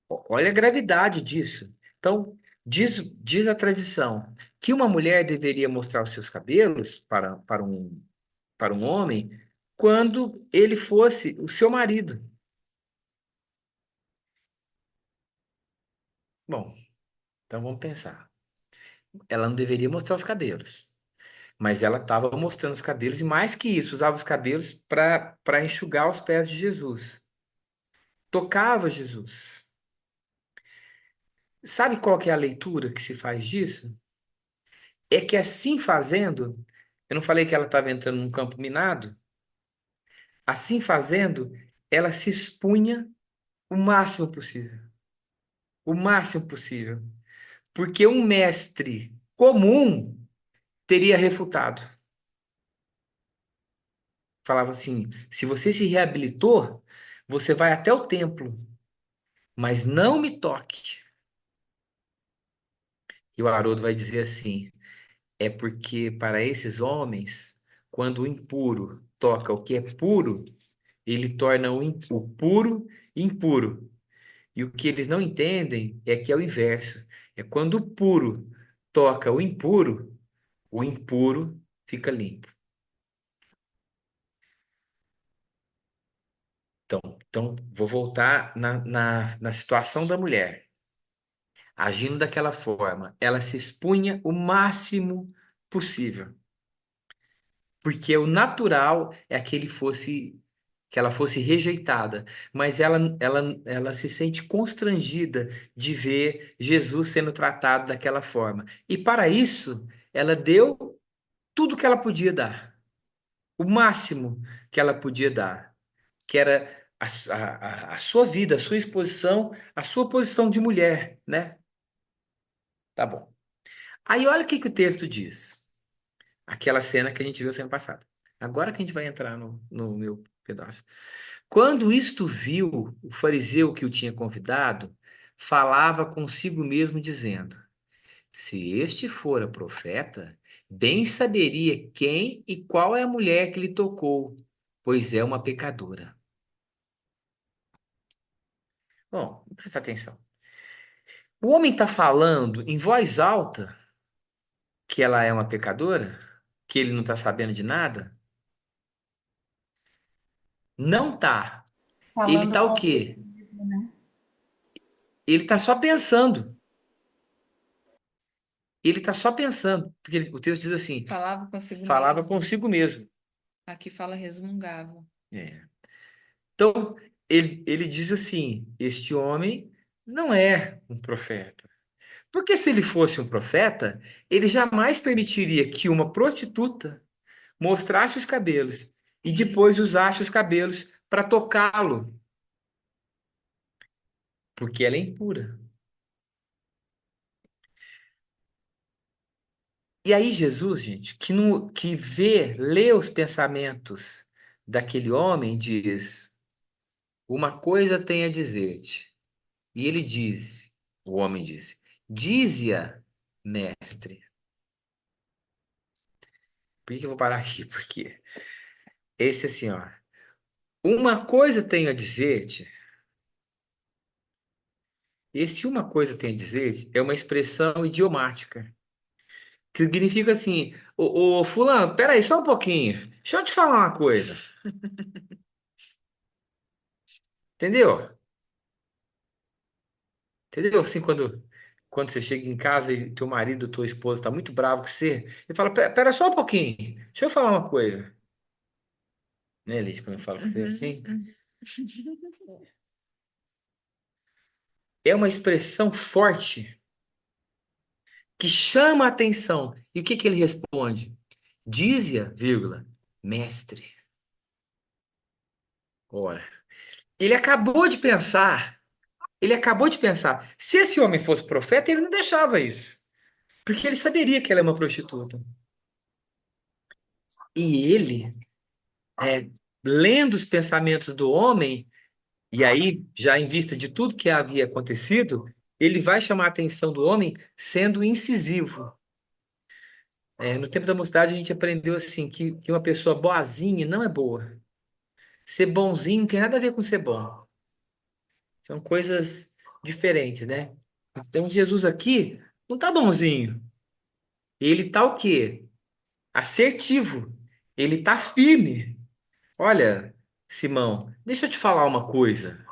S1: Olha a gravidade disso. Então, diz a tradição que uma mulher deveria mostrar os seus cabelos para um homem quando ele fosse o seu marido. Bom, então vamos pensar. Ela não deveria mostrar os cabelos, mas ela estava mostrando os cabelos e, mais que isso, usava os cabelos para enxugar os pés de Jesus. Tocava Jesus. Sabe qual que é a leitura que se faz disso? É que assim fazendo, eu não falei que ela estava entrando num campo minado? Assim fazendo, ela se expunha o máximo possível. O máximo possível. Porque um mestre comum teria refutado. Falava assim: se você se reabilitou, você vai até o templo, mas não me toque. E o Haroldo vai dizer assim: é porque para esses homens, quando o impuro toca o que é puro, ele torna o puro impuro. E o que eles não entendem é que é o inverso. É quando o puro toca o impuro fica limpo. Então, vou voltar na situação da mulher. Agindo daquela forma, ela se expunha o máximo possível. Porque o natural é que ela fosse rejeitada, mas ela se sente constrangida de ver Jesus sendo tratado daquela forma. E para isso, ela deu tudo que ela podia dar, o máximo que ela podia dar, que era a sua vida, a sua exposição, a sua posição de mulher, né? Tá bom. Aí olha o que que o texto diz. Aquela cena que a gente viu semana passada. Agora que a gente vai entrar no meu pedaço. Quando isto viu, o fariseu que o tinha convidado falava consigo mesmo, dizendo: se este fora profeta, bem saberia quem e qual é a mulher que lhe tocou, pois é uma pecadora. Bom, presta atenção. O homem está falando em voz alta que ela é uma pecadora? Que ele não está sabendo de nada? Não tá. Ele
S2: Falando
S1: tá o
S2: consigo
S1: quê?
S2: mesmo, né?
S1: Ele tá só pensando. Ele tá só pensando. Porque o texto diz assim:
S5: Falava consigo
S1: falava
S5: mesmo.
S1: consigo mesmo.
S5: Aqui fala resmungava.
S1: É. Então, ele diz assim: este homem não é um profeta. Porque se ele fosse um profeta, ele jamais permitiria que uma prostituta mostrasse os cabelos e depois usasse os cabelos para tocá-lo, porque ela é impura. E aí Jesus, gente, que lê os pensamentos daquele homem, diz: uma coisa tem a dizer-te. E ele diz, o homem disse: dize-a, mestre. Por que eu vou parar aqui? Porque esse assim, ó, uma coisa tenho a dizer-te. Esse uma coisa tenho a dizer-te é uma expressão idiomática, que significa assim: ô fulano, peraí, só um pouquinho. deixa eu te falar uma coisa, entendeu? Entendeu? Assim, quando você chega em casa e teu marido, tua esposa tá muito bravo com você, ele fala, Pera só um pouquinho, deixa eu falar uma coisa. Né, Liz, quando eu falo com você
S5: Uhum,
S1: assim?
S5: uhum.
S1: É uma expressão forte que chama a atenção. E o que que ele responde? Dizia, vírgula, mestre. Ora, ele acabou de pensar, ele acabou de pensar, se esse homem fosse profeta, ele não deixava isso, porque ele saberia que ela é uma prostituta. E ele, é, lendo os pensamentos do homem, e aí, já em vista de tudo que havia acontecido, ele vai chamar a atenção do homem sendo incisivo. No tempo da mocidade, a gente aprendeu assim que uma pessoa boazinha não é boa. Ser bonzinho não tem nada a ver com ser bom. São coisas diferentes, né? Então, Jesus aqui não tá bonzinho. Ele tá o quê? Assertivo. Ele tá firme. Olha, Simão, deixa eu te falar uma coisa,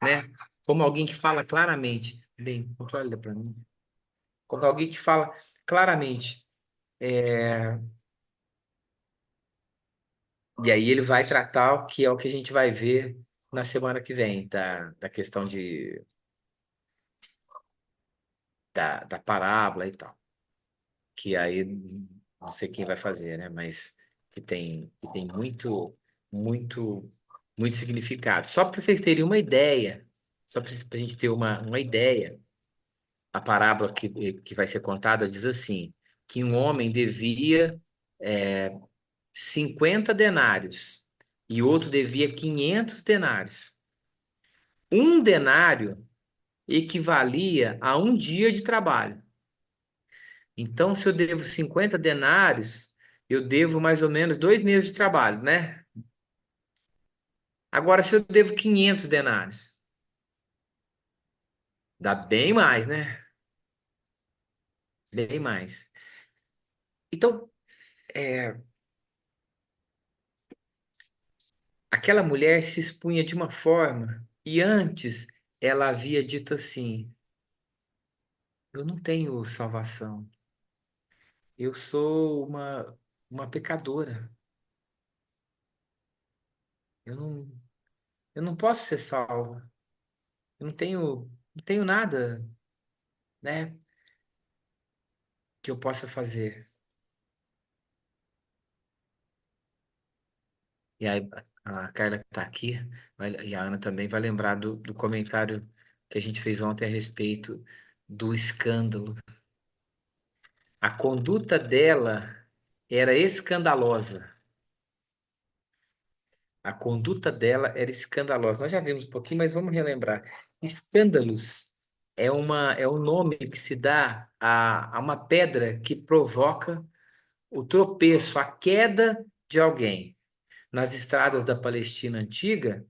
S1: né? Como alguém que fala claramente. Bem, olha para mim. Como alguém que fala claramente. E aí ele vai tratar o que é o que a gente vai ver na semana que vem, da questão da parábola e tal. Que aí não sei quem vai fazer, né? Mas que tem muito, muito, muito significado. Só para vocês terem uma ideia, só para a gente ter uma ideia, a parábola que vai ser contada diz assim, que um homem devia é, 50 denários e outro devia 500 denários. Um denário equivalia a um dia de trabalho. Então, se eu devo 50 denários, eu devo mais ou menos 2 meses de trabalho, né? Agora, se eu devo 500 denários, dá bem mais, né? Bem mais. Então, é, aquela mulher se expunha de uma forma, e antes ela havia dito assim: eu não tenho salvação, eu sou uma pecadora, eu não, eu não posso ser salva, eu não tenho nada, né, que eu possa fazer. E aí a Carla que está aqui, e a Ana também vai lembrar do comentário que a gente fez ontem a respeito do escândalo. A conduta dela era escandalosa. A conduta dela era escandalosa. Nós já vimos um pouquinho, mas vamos relembrar. Escândalos é um nome que se dá a uma pedra que provoca o tropeço, a queda de alguém. Nas estradas da Palestina antiga,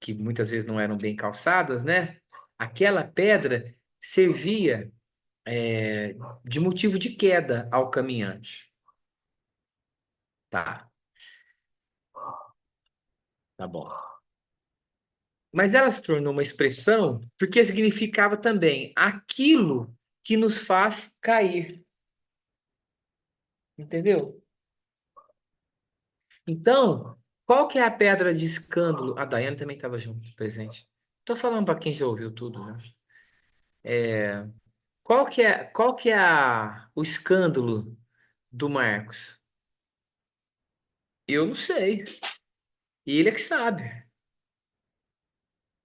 S1: que muitas vezes não eram bem calçadas, né? Aquela pedra servia de motivo de queda ao caminhante. Tá, tá bom. Mas ela se tornou uma expressão porque significava também aquilo que nos faz cair, entendeu? Então, qual que é a pedra de escândalo? A Daiane também estava junto, presente. Estou falando para quem já ouviu tudo, já. Qual que é o escândalo do Marcos? Eu não sei. E ele é que sabe,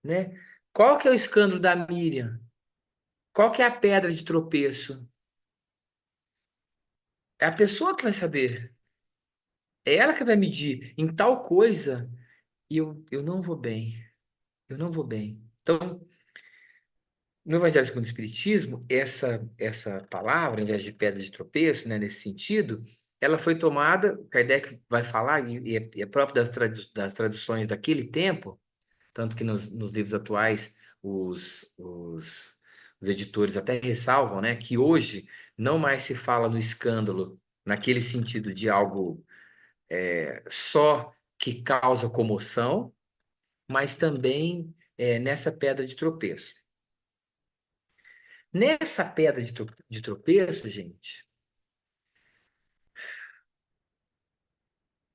S1: né? Qual que é o escândalo da Miriam? Qual que é a pedra de tropeço? É a pessoa que vai saber. É ela que vai medir. Em tal coisa, eu não vou bem. Eu não vou bem. Então, no Evangelho segundo o Espiritismo, essa palavra, ao invés de pedra de tropeço, né, nesse sentido, ela foi tomada, Kardec vai falar, e é próprio das traduções daquele tempo, tanto que nos livros atuais os editores até ressalvam, né, que hoje não mais se fala no escândalo naquele sentido de algo só que causa comoção, mas também nessa pedra de tropeço. Nessa pedra de tropeço, gente,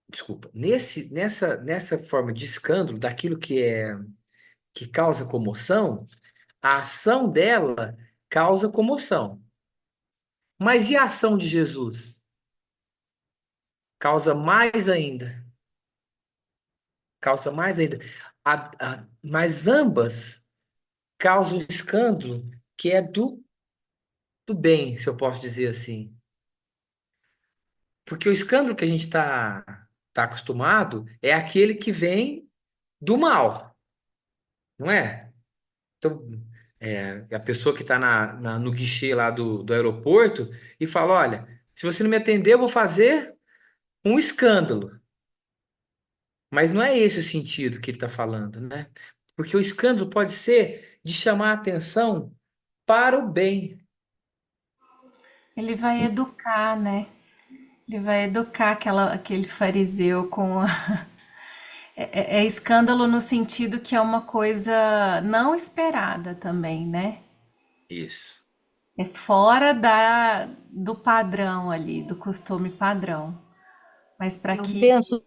S1: desculpa, nessa forma de escândalo, daquilo que causa comoção, a ação dela causa comoção. Mas e a ação de Jesus? Causa mais ainda. Causa mais ainda. Mas ambas causam um escândalo que é do bem, se eu posso dizer assim. Porque o escândalo que a gente tá acostumado é aquele que vem do mal, não é? Então, a pessoa que está no guichê lá do aeroporto e fala: Olha, se você não me atender, eu vou fazer um escândalo. Mas não é esse o sentido que ele está falando, né? Porque o escândalo pode ser de chamar a atenção para o bem.
S2: Ele vai educar, né? Ele vai educar aquele fariseu com. É escândalo no sentido que é uma coisa não esperada também, né?
S1: Isso.
S2: É fora do padrão ali, do costume padrão. Mas para
S7: Eu
S2: que.
S7: penso,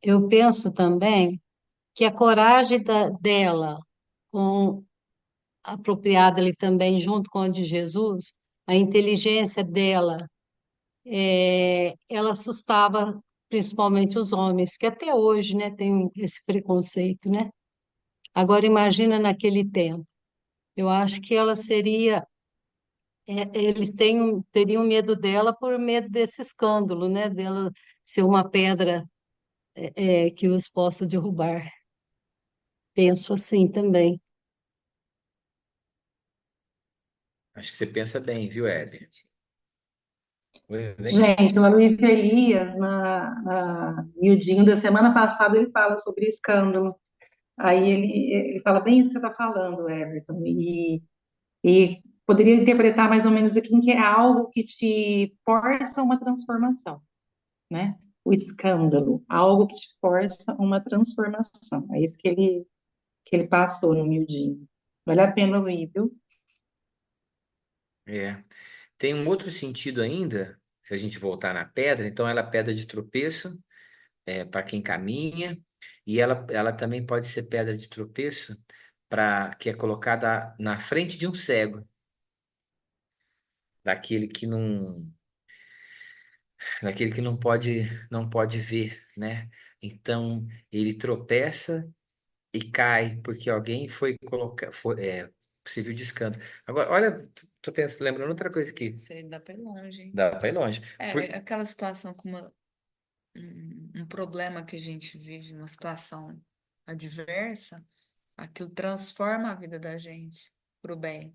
S7: eu penso também que a coragem dela, com, apropriada ali também junto com a de Jesus, a inteligência dela, ela assustava principalmente os homens, que até hoje, né, tem esse preconceito, né? Agora imagina naquele tempo. Eu acho que ela seria, eles teriam medo dela por medo desse escândalo, né? Dela ser uma pedra, que os possa derrubar. Penso assim também.
S1: Acho que você pensa bem, viu, Hebe? Oi, bem?
S8: Gente, o Luiz Elias, na miudinho da semana passada, ele fala sobre escândalo. Aí ele fala bem isso que você está falando, Everton, e poderia interpretar mais ou menos aqui que é algo que te força uma transformação, né? O escândalo, algo que te força uma transformação. É isso que ele passou no miudinho. Vale a pena ouvir, viu?
S1: É. Tem um outro sentido ainda, se a gente voltar na pedra, então ela é pedra de tropeço, para quem caminha, e ela também pode ser pedra de tropeço para que é colocada na frente de um cego, daquele que não, daquele que não pode ver, né? Então ele tropeça e cai porque alguém foi colocar, serviu de escândalo. Agora, olha, tô pensando, lembrando outra coisa aqui.
S5: Isso aí dá pra ir longe.
S1: Dá para ir longe.
S5: É aquela situação com um problema que a gente vive, uma situação adversa, aquilo transforma a vida da gente pro bem.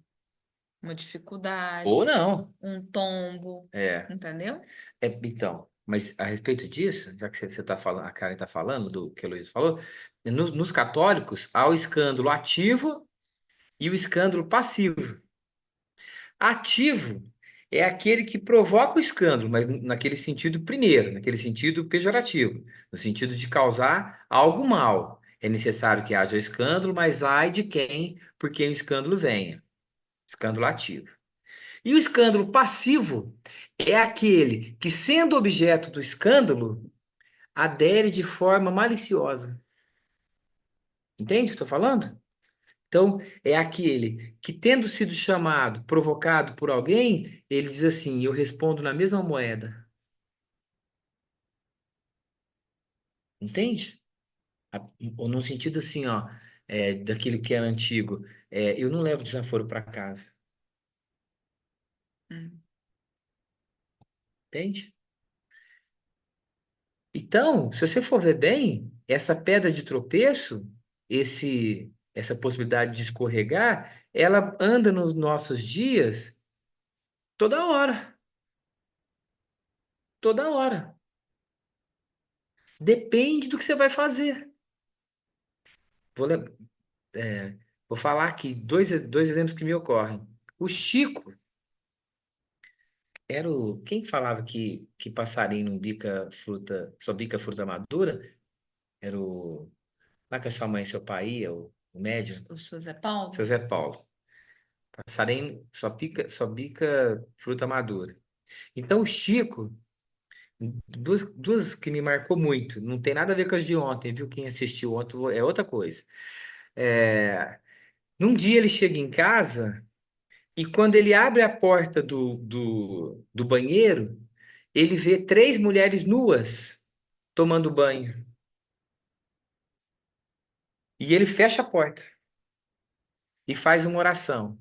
S5: Uma
S1: Ou
S5: dificuldade,
S1: não.
S5: um tombo,
S1: É.
S5: entendeu?
S1: Então, mas a respeito disso, já que você está falando, a Karen está falando do que a Luísa falou, nos católicos há o escândalo ativo e o escândalo passivo. Ativo é aquele que provoca o escândalo, mas naquele sentido primeiro, naquele sentido pejorativo, no sentido de causar algo mal. É necessário que haja o escândalo, mas ai de quem, por quem o escândalo venha. Escândalo ativo. E o escândalo passivo é aquele que, sendo objeto do escândalo, adere de forma maliciosa. Entende o que eu estou falando? Então, é aquele que, tendo sido chamado, provocado por alguém, ele diz assim: eu respondo na mesma moeda. Entende? Ou no sentido assim, ó, daquilo que era antigo. Eu não levo desaforo para casa.
S5: Hum.
S1: Entende? Então, se você for ver bem, essa pedra de tropeço, essa possibilidade de escorregar, ela anda nos nossos dias toda hora, toda hora. Depende do que você vai fazer. Vou, lem- vou falar aqui dois exemplos que me ocorrem. O Chico, Quem falava que passarinho não bica fruta, só bica fruta madura? Era o. Lá que a sua mãe e seu pai ia, o médium,
S5: O seu Zé Paulo?
S1: seu Zé Paulo. Passarinho só bica fruta madura. Então, o Chico, duas que me marcou muito, não tem nada a ver com as de ontem, viu? Quem assistiu ontem é outra coisa. É, num dia ele chega em casa e quando ele abre a porta do banheiro, ele vê três mulheres nuas tomando banho. E ele fecha a porta e faz uma oração.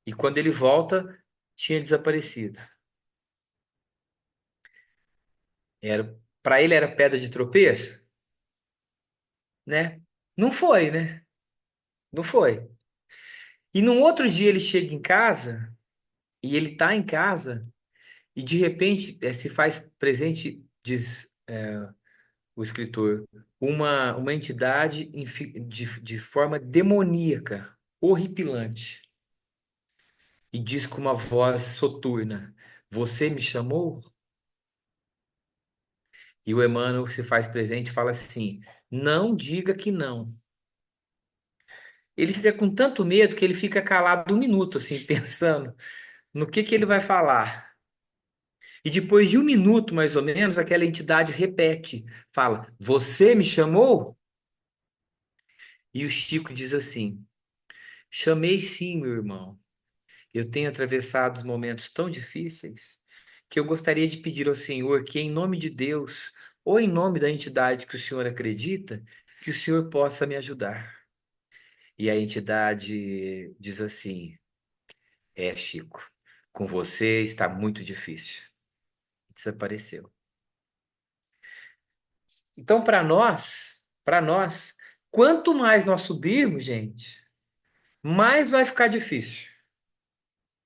S1: E quando ele volta, tinha desaparecido. Para ele era pedra de tropeço, né? Não foi, né? Não foi. E num outro dia ele chega em casa e ele tá em casa e de repente se faz presente, diz o escritor, uma entidade de forma demoníaca, horripilante, e diz com uma voz soturna: Você me chamou? E o Emmanuel se faz presente e fala assim: Não diga que não. Ele fica com tanto medo que ele fica calado um minuto, assim, pensando no que ele vai falar. E depois de um minuto, mais ou menos, aquela entidade repete, fala: Você me chamou? E o Chico diz assim: Chamei sim, meu irmão. Eu tenho atravessado momentos tão difíceis que eu gostaria de pedir ao Senhor que, em nome de Deus, ou em nome da entidade que o Senhor acredita, que o Senhor possa me ajudar. E a entidade diz assim: Chico, com você está muito difícil. Desapareceu. Então, para nós, quanto mais nós subirmos, gente, mais vai ficar difícil.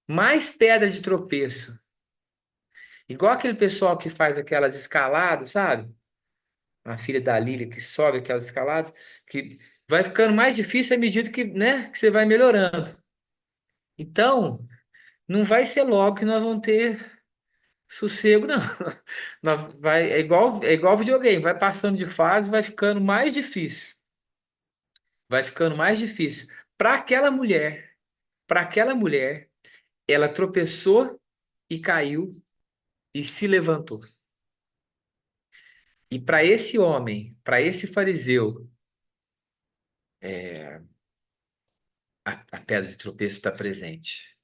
S1: Mais pedra de tropeço. Igual aquele pessoal que faz aquelas escaladas, sabe? A filha da Lília que sobe aquelas escaladas, que vai ficando mais difícil à medida que, né, que você vai melhorando. Então, não vai ser logo que nós vamos ter sossego, não. É igual videogame, vai passando de fase, vai ficando mais difícil. Vai ficando mais difícil. Para aquela mulher, para aquela mulher, ela tropeçou e caiu e se levantou. E para esse homem, para esse fariseu, a pedra de tropeço está presente.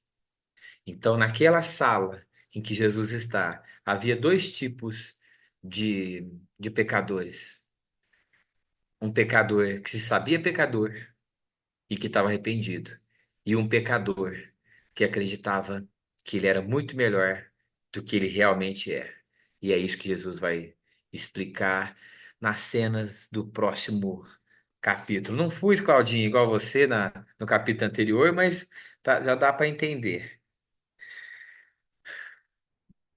S1: Então, naquela sala em que Jesus está, havia dois tipos de pecadores. Um pecador que se sabia pecador e que estava arrependido, e um pecador que acreditava que ele era muito melhor do que ele realmente é. E é isso que Jesus vai explicar nas cenas do próximo capítulo. Não fui, Claudinho, igual você no capítulo anterior, mas já dá para entender.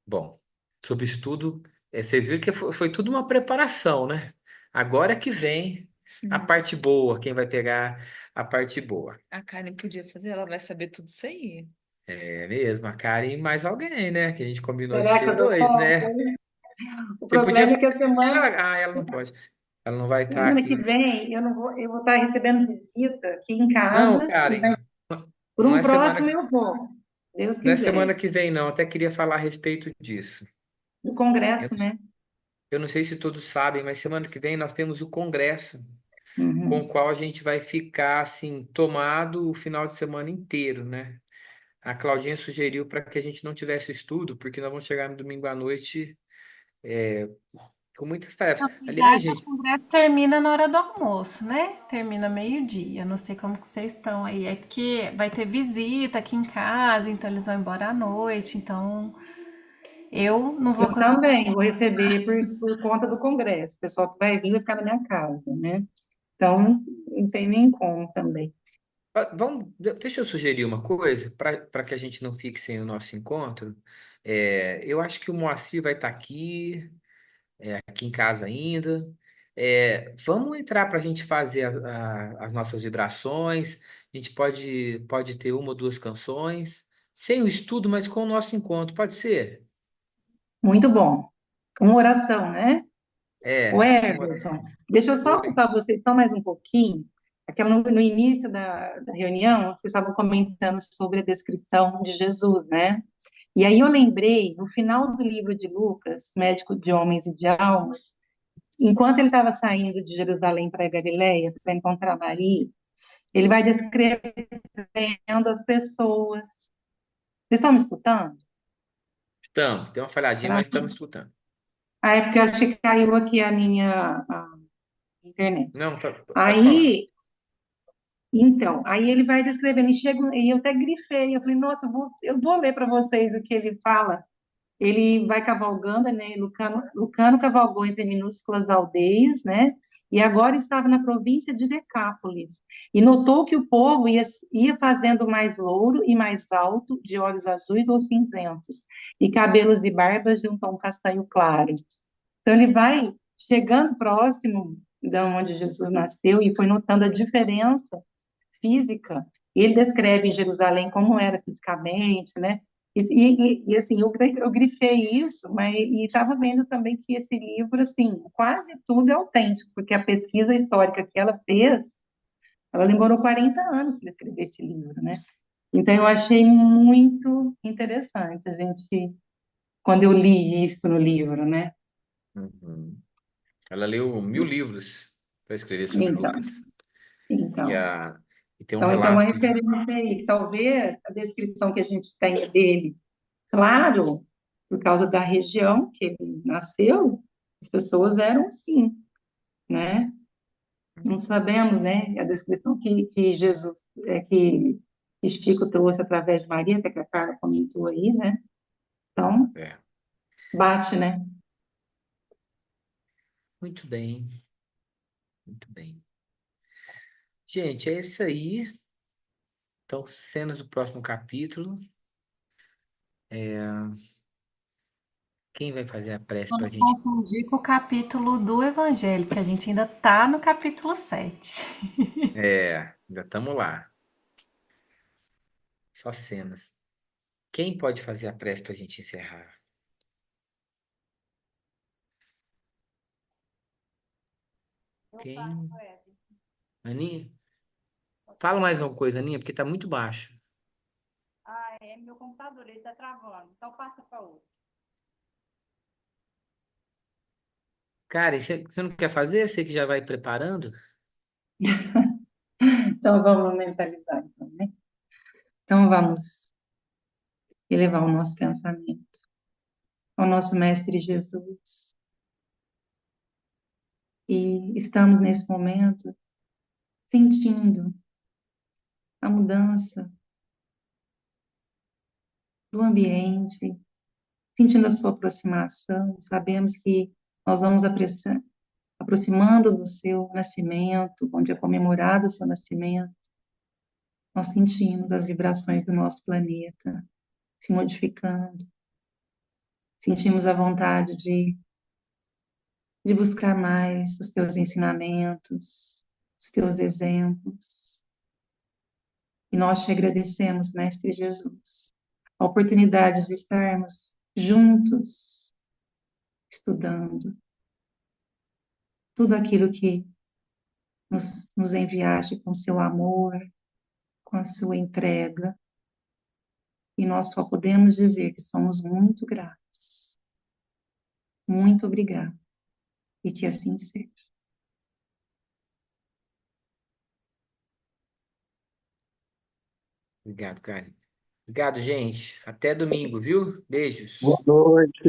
S1: Bom, sobre estudo, vocês viram que foi tudo uma preparação, né? Agora é que vem a
S5: Hum.
S1: parte boa, quem vai pegar a parte boa.
S5: A Karen podia fazer, ela vai saber tudo isso aí.
S1: É mesmo, a Karen e mais alguém, né? Que a gente combinou de
S8: Será que
S1: ser
S8: eu dou
S1: dois,
S8: conta?
S1: né?
S8: O
S1: Você podia
S8: problema é
S1: falar.
S8: que a semana,
S1: Ela não pode. Ela não vai estar
S8: semana que
S1: aqui.
S8: vem eu não vou, eu vou estar recebendo visita aqui em
S1: Não,
S8: casa, e
S1: Karen,
S8: por
S1: não
S8: um
S1: é semana,
S8: próximo eu vou, Deus
S1: não é
S8: quiser,
S1: semana que vem, não. Até queria falar a respeito disso.
S8: do
S1: Eu,
S8: congresso, né?
S1: eu não sei se todos sabem, mas semana que vem nós temos o congresso, com o
S8: Uhum.
S1: qual a gente vai ficar assim, tomado o final de semana inteiro, né? A Claudinha sugeriu para que a gente não tivesse estudo, porque nós vamos chegar no domingo à noite com muitas tarefas.
S2: Na
S1: Aliás,
S2: verdade, o
S1: gente,
S2: congresso termina na hora do almoço, né? Termina meio-dia. Não sei como que vocês estão aí. É porque vai ter visita aqui em casa, então eles vão embora à noite. Então eu não vou
S8: Eu
S2: conseguir.
S8: também vou receber por conta do congresso, o pessoal que vai vir vai ficar na minha casa, né? Então, não tem nem como também.
S1: deixa eu sugerir uma coisa, para que a gente não fique sem o nosso encontro. Eu acho que o Moacir vai estar aqui, aqui em casa ainda. Vamos entrar para a gente fazer as nossas vibrações. A gente pode ter uma ou duas canções. sem o estudo, mas com o nosso encontro. Pode ser?
S8: Muito bom. Uma oração, né? O
S1: É, uma
S8: Everton,
S1: oração.
S8: deixa eu só
S1: Oi.
S8: ocupar vocês só mais um pouquinho. Aquela no início da reunião, vocês estavam comentando sobre a descrição de Jesus, né? E aí eu lembrei, no final do livro de Lucas, Médico de Homens e de Almas, enquanto ele estava saindo de Jerusalém para a Galileia, para encontrar Maria, ele vai descrevendo as pessoas. Vocês estão me escutando?
S1: Estamos, tem uma falhadinha,
S8: Será
S1: mas
S8: que...
S1: estamos escutando.
S8: Ah, é porque eu acho que caiu aqui a minha internet.
S1: Não, pode falar.
S8: Aí, então, aí ele vai descrevendo, e eu até grifei, eu falei, nossa, eu vou ler para vocês o que ele fala. Ele vai cavalgando, né? Lucano cavalgou entre minúsculas aldeias, né? E agora estava na província de Decápolis. E notou que o povo ia fazendo mais louro e mais alto, de olhos azuis ou cinzentos, e cabelos e barbas de um tom castanho claro. Então, ele vai chegando próximo de onde Jesus nasceu e foi notando a diferença física. Ele descreve em Jerusalém como era fisicamente, né? Assim, eu grifei isso, mas e estava vendo também que esse livro, assim, quase tudo é autêntico, porque a pesquisa histórica que ela fez, ela demorou 40 anos para escrever esse livro, né? Então, eu achei muito interessante a gente, quando eu li isso no livro, né?
S1: Uhum. Ela leu 1000 livros para escrever sobre
S8: Então,
S1: Lucas. E,
S8: então,
S1: a, e tem um
S8: então, essa é uma
S1: relato de.
S8: referência aí. Talvez a descrição que a gente tenha dele, claro, por causa da região que ele nasceu, as pessoas eram assim, né? Não sabemos, né? A descrição que Jesus, que Chico trouxe através de Maria, até que a Carla comentou aí, né? Então,
S1: É.
S8: bate, né?
S1: Muito bem, muito bem. Gente, é isso aí. Então, cenas do próximo capítulo. Quem vai fazer a prece para a
S2: Vamos
S1: gente?
S2: confundir com o capítulo do Evangelho, porque a gente ainda está no capítulo 7.
S1: Ainda estamos lá. Só cenas. Quem pode fazer a prece para a gente encerrar? Quem? Aninha? Fala mais uma coisa, Aninha, porque tá muito baixo.
S9: Meu computador, ele tá travando. Então passa para outro.
S1: Cara, e você não quer fazer? Você que já vai preparando?
S8: Então, vamos mentalizar, então, né? Então, vamos elevar o nosso pensamento ao nosso Mestre Jesus. E estamos nesse momento sentindo a mudança do ambiente, sentindo a sua aproximação. Sabemos que nós vamos aproximando do seu nascimento, onde é comemorado o seu nascimento. Nós sentimos as vibrações do nosso planeta se modificando. Sentimos a vontade de buscar mais os teus ensinamentos, os teus exemplos. E nós te agradecemos, Mestre Jesus, a oportunidade de estarmos juntos, estudando tudo aquilo que nos enviaste com seu amor, com a sua entrega. E nós só podemos dizer que somos muito gratos. Muito obrigada. E que assim seja.
S1: Obrigado, cara. Obrigado, gente. Até domingo, viu?
S4: Boa
S1: Beijos.
S4: noite.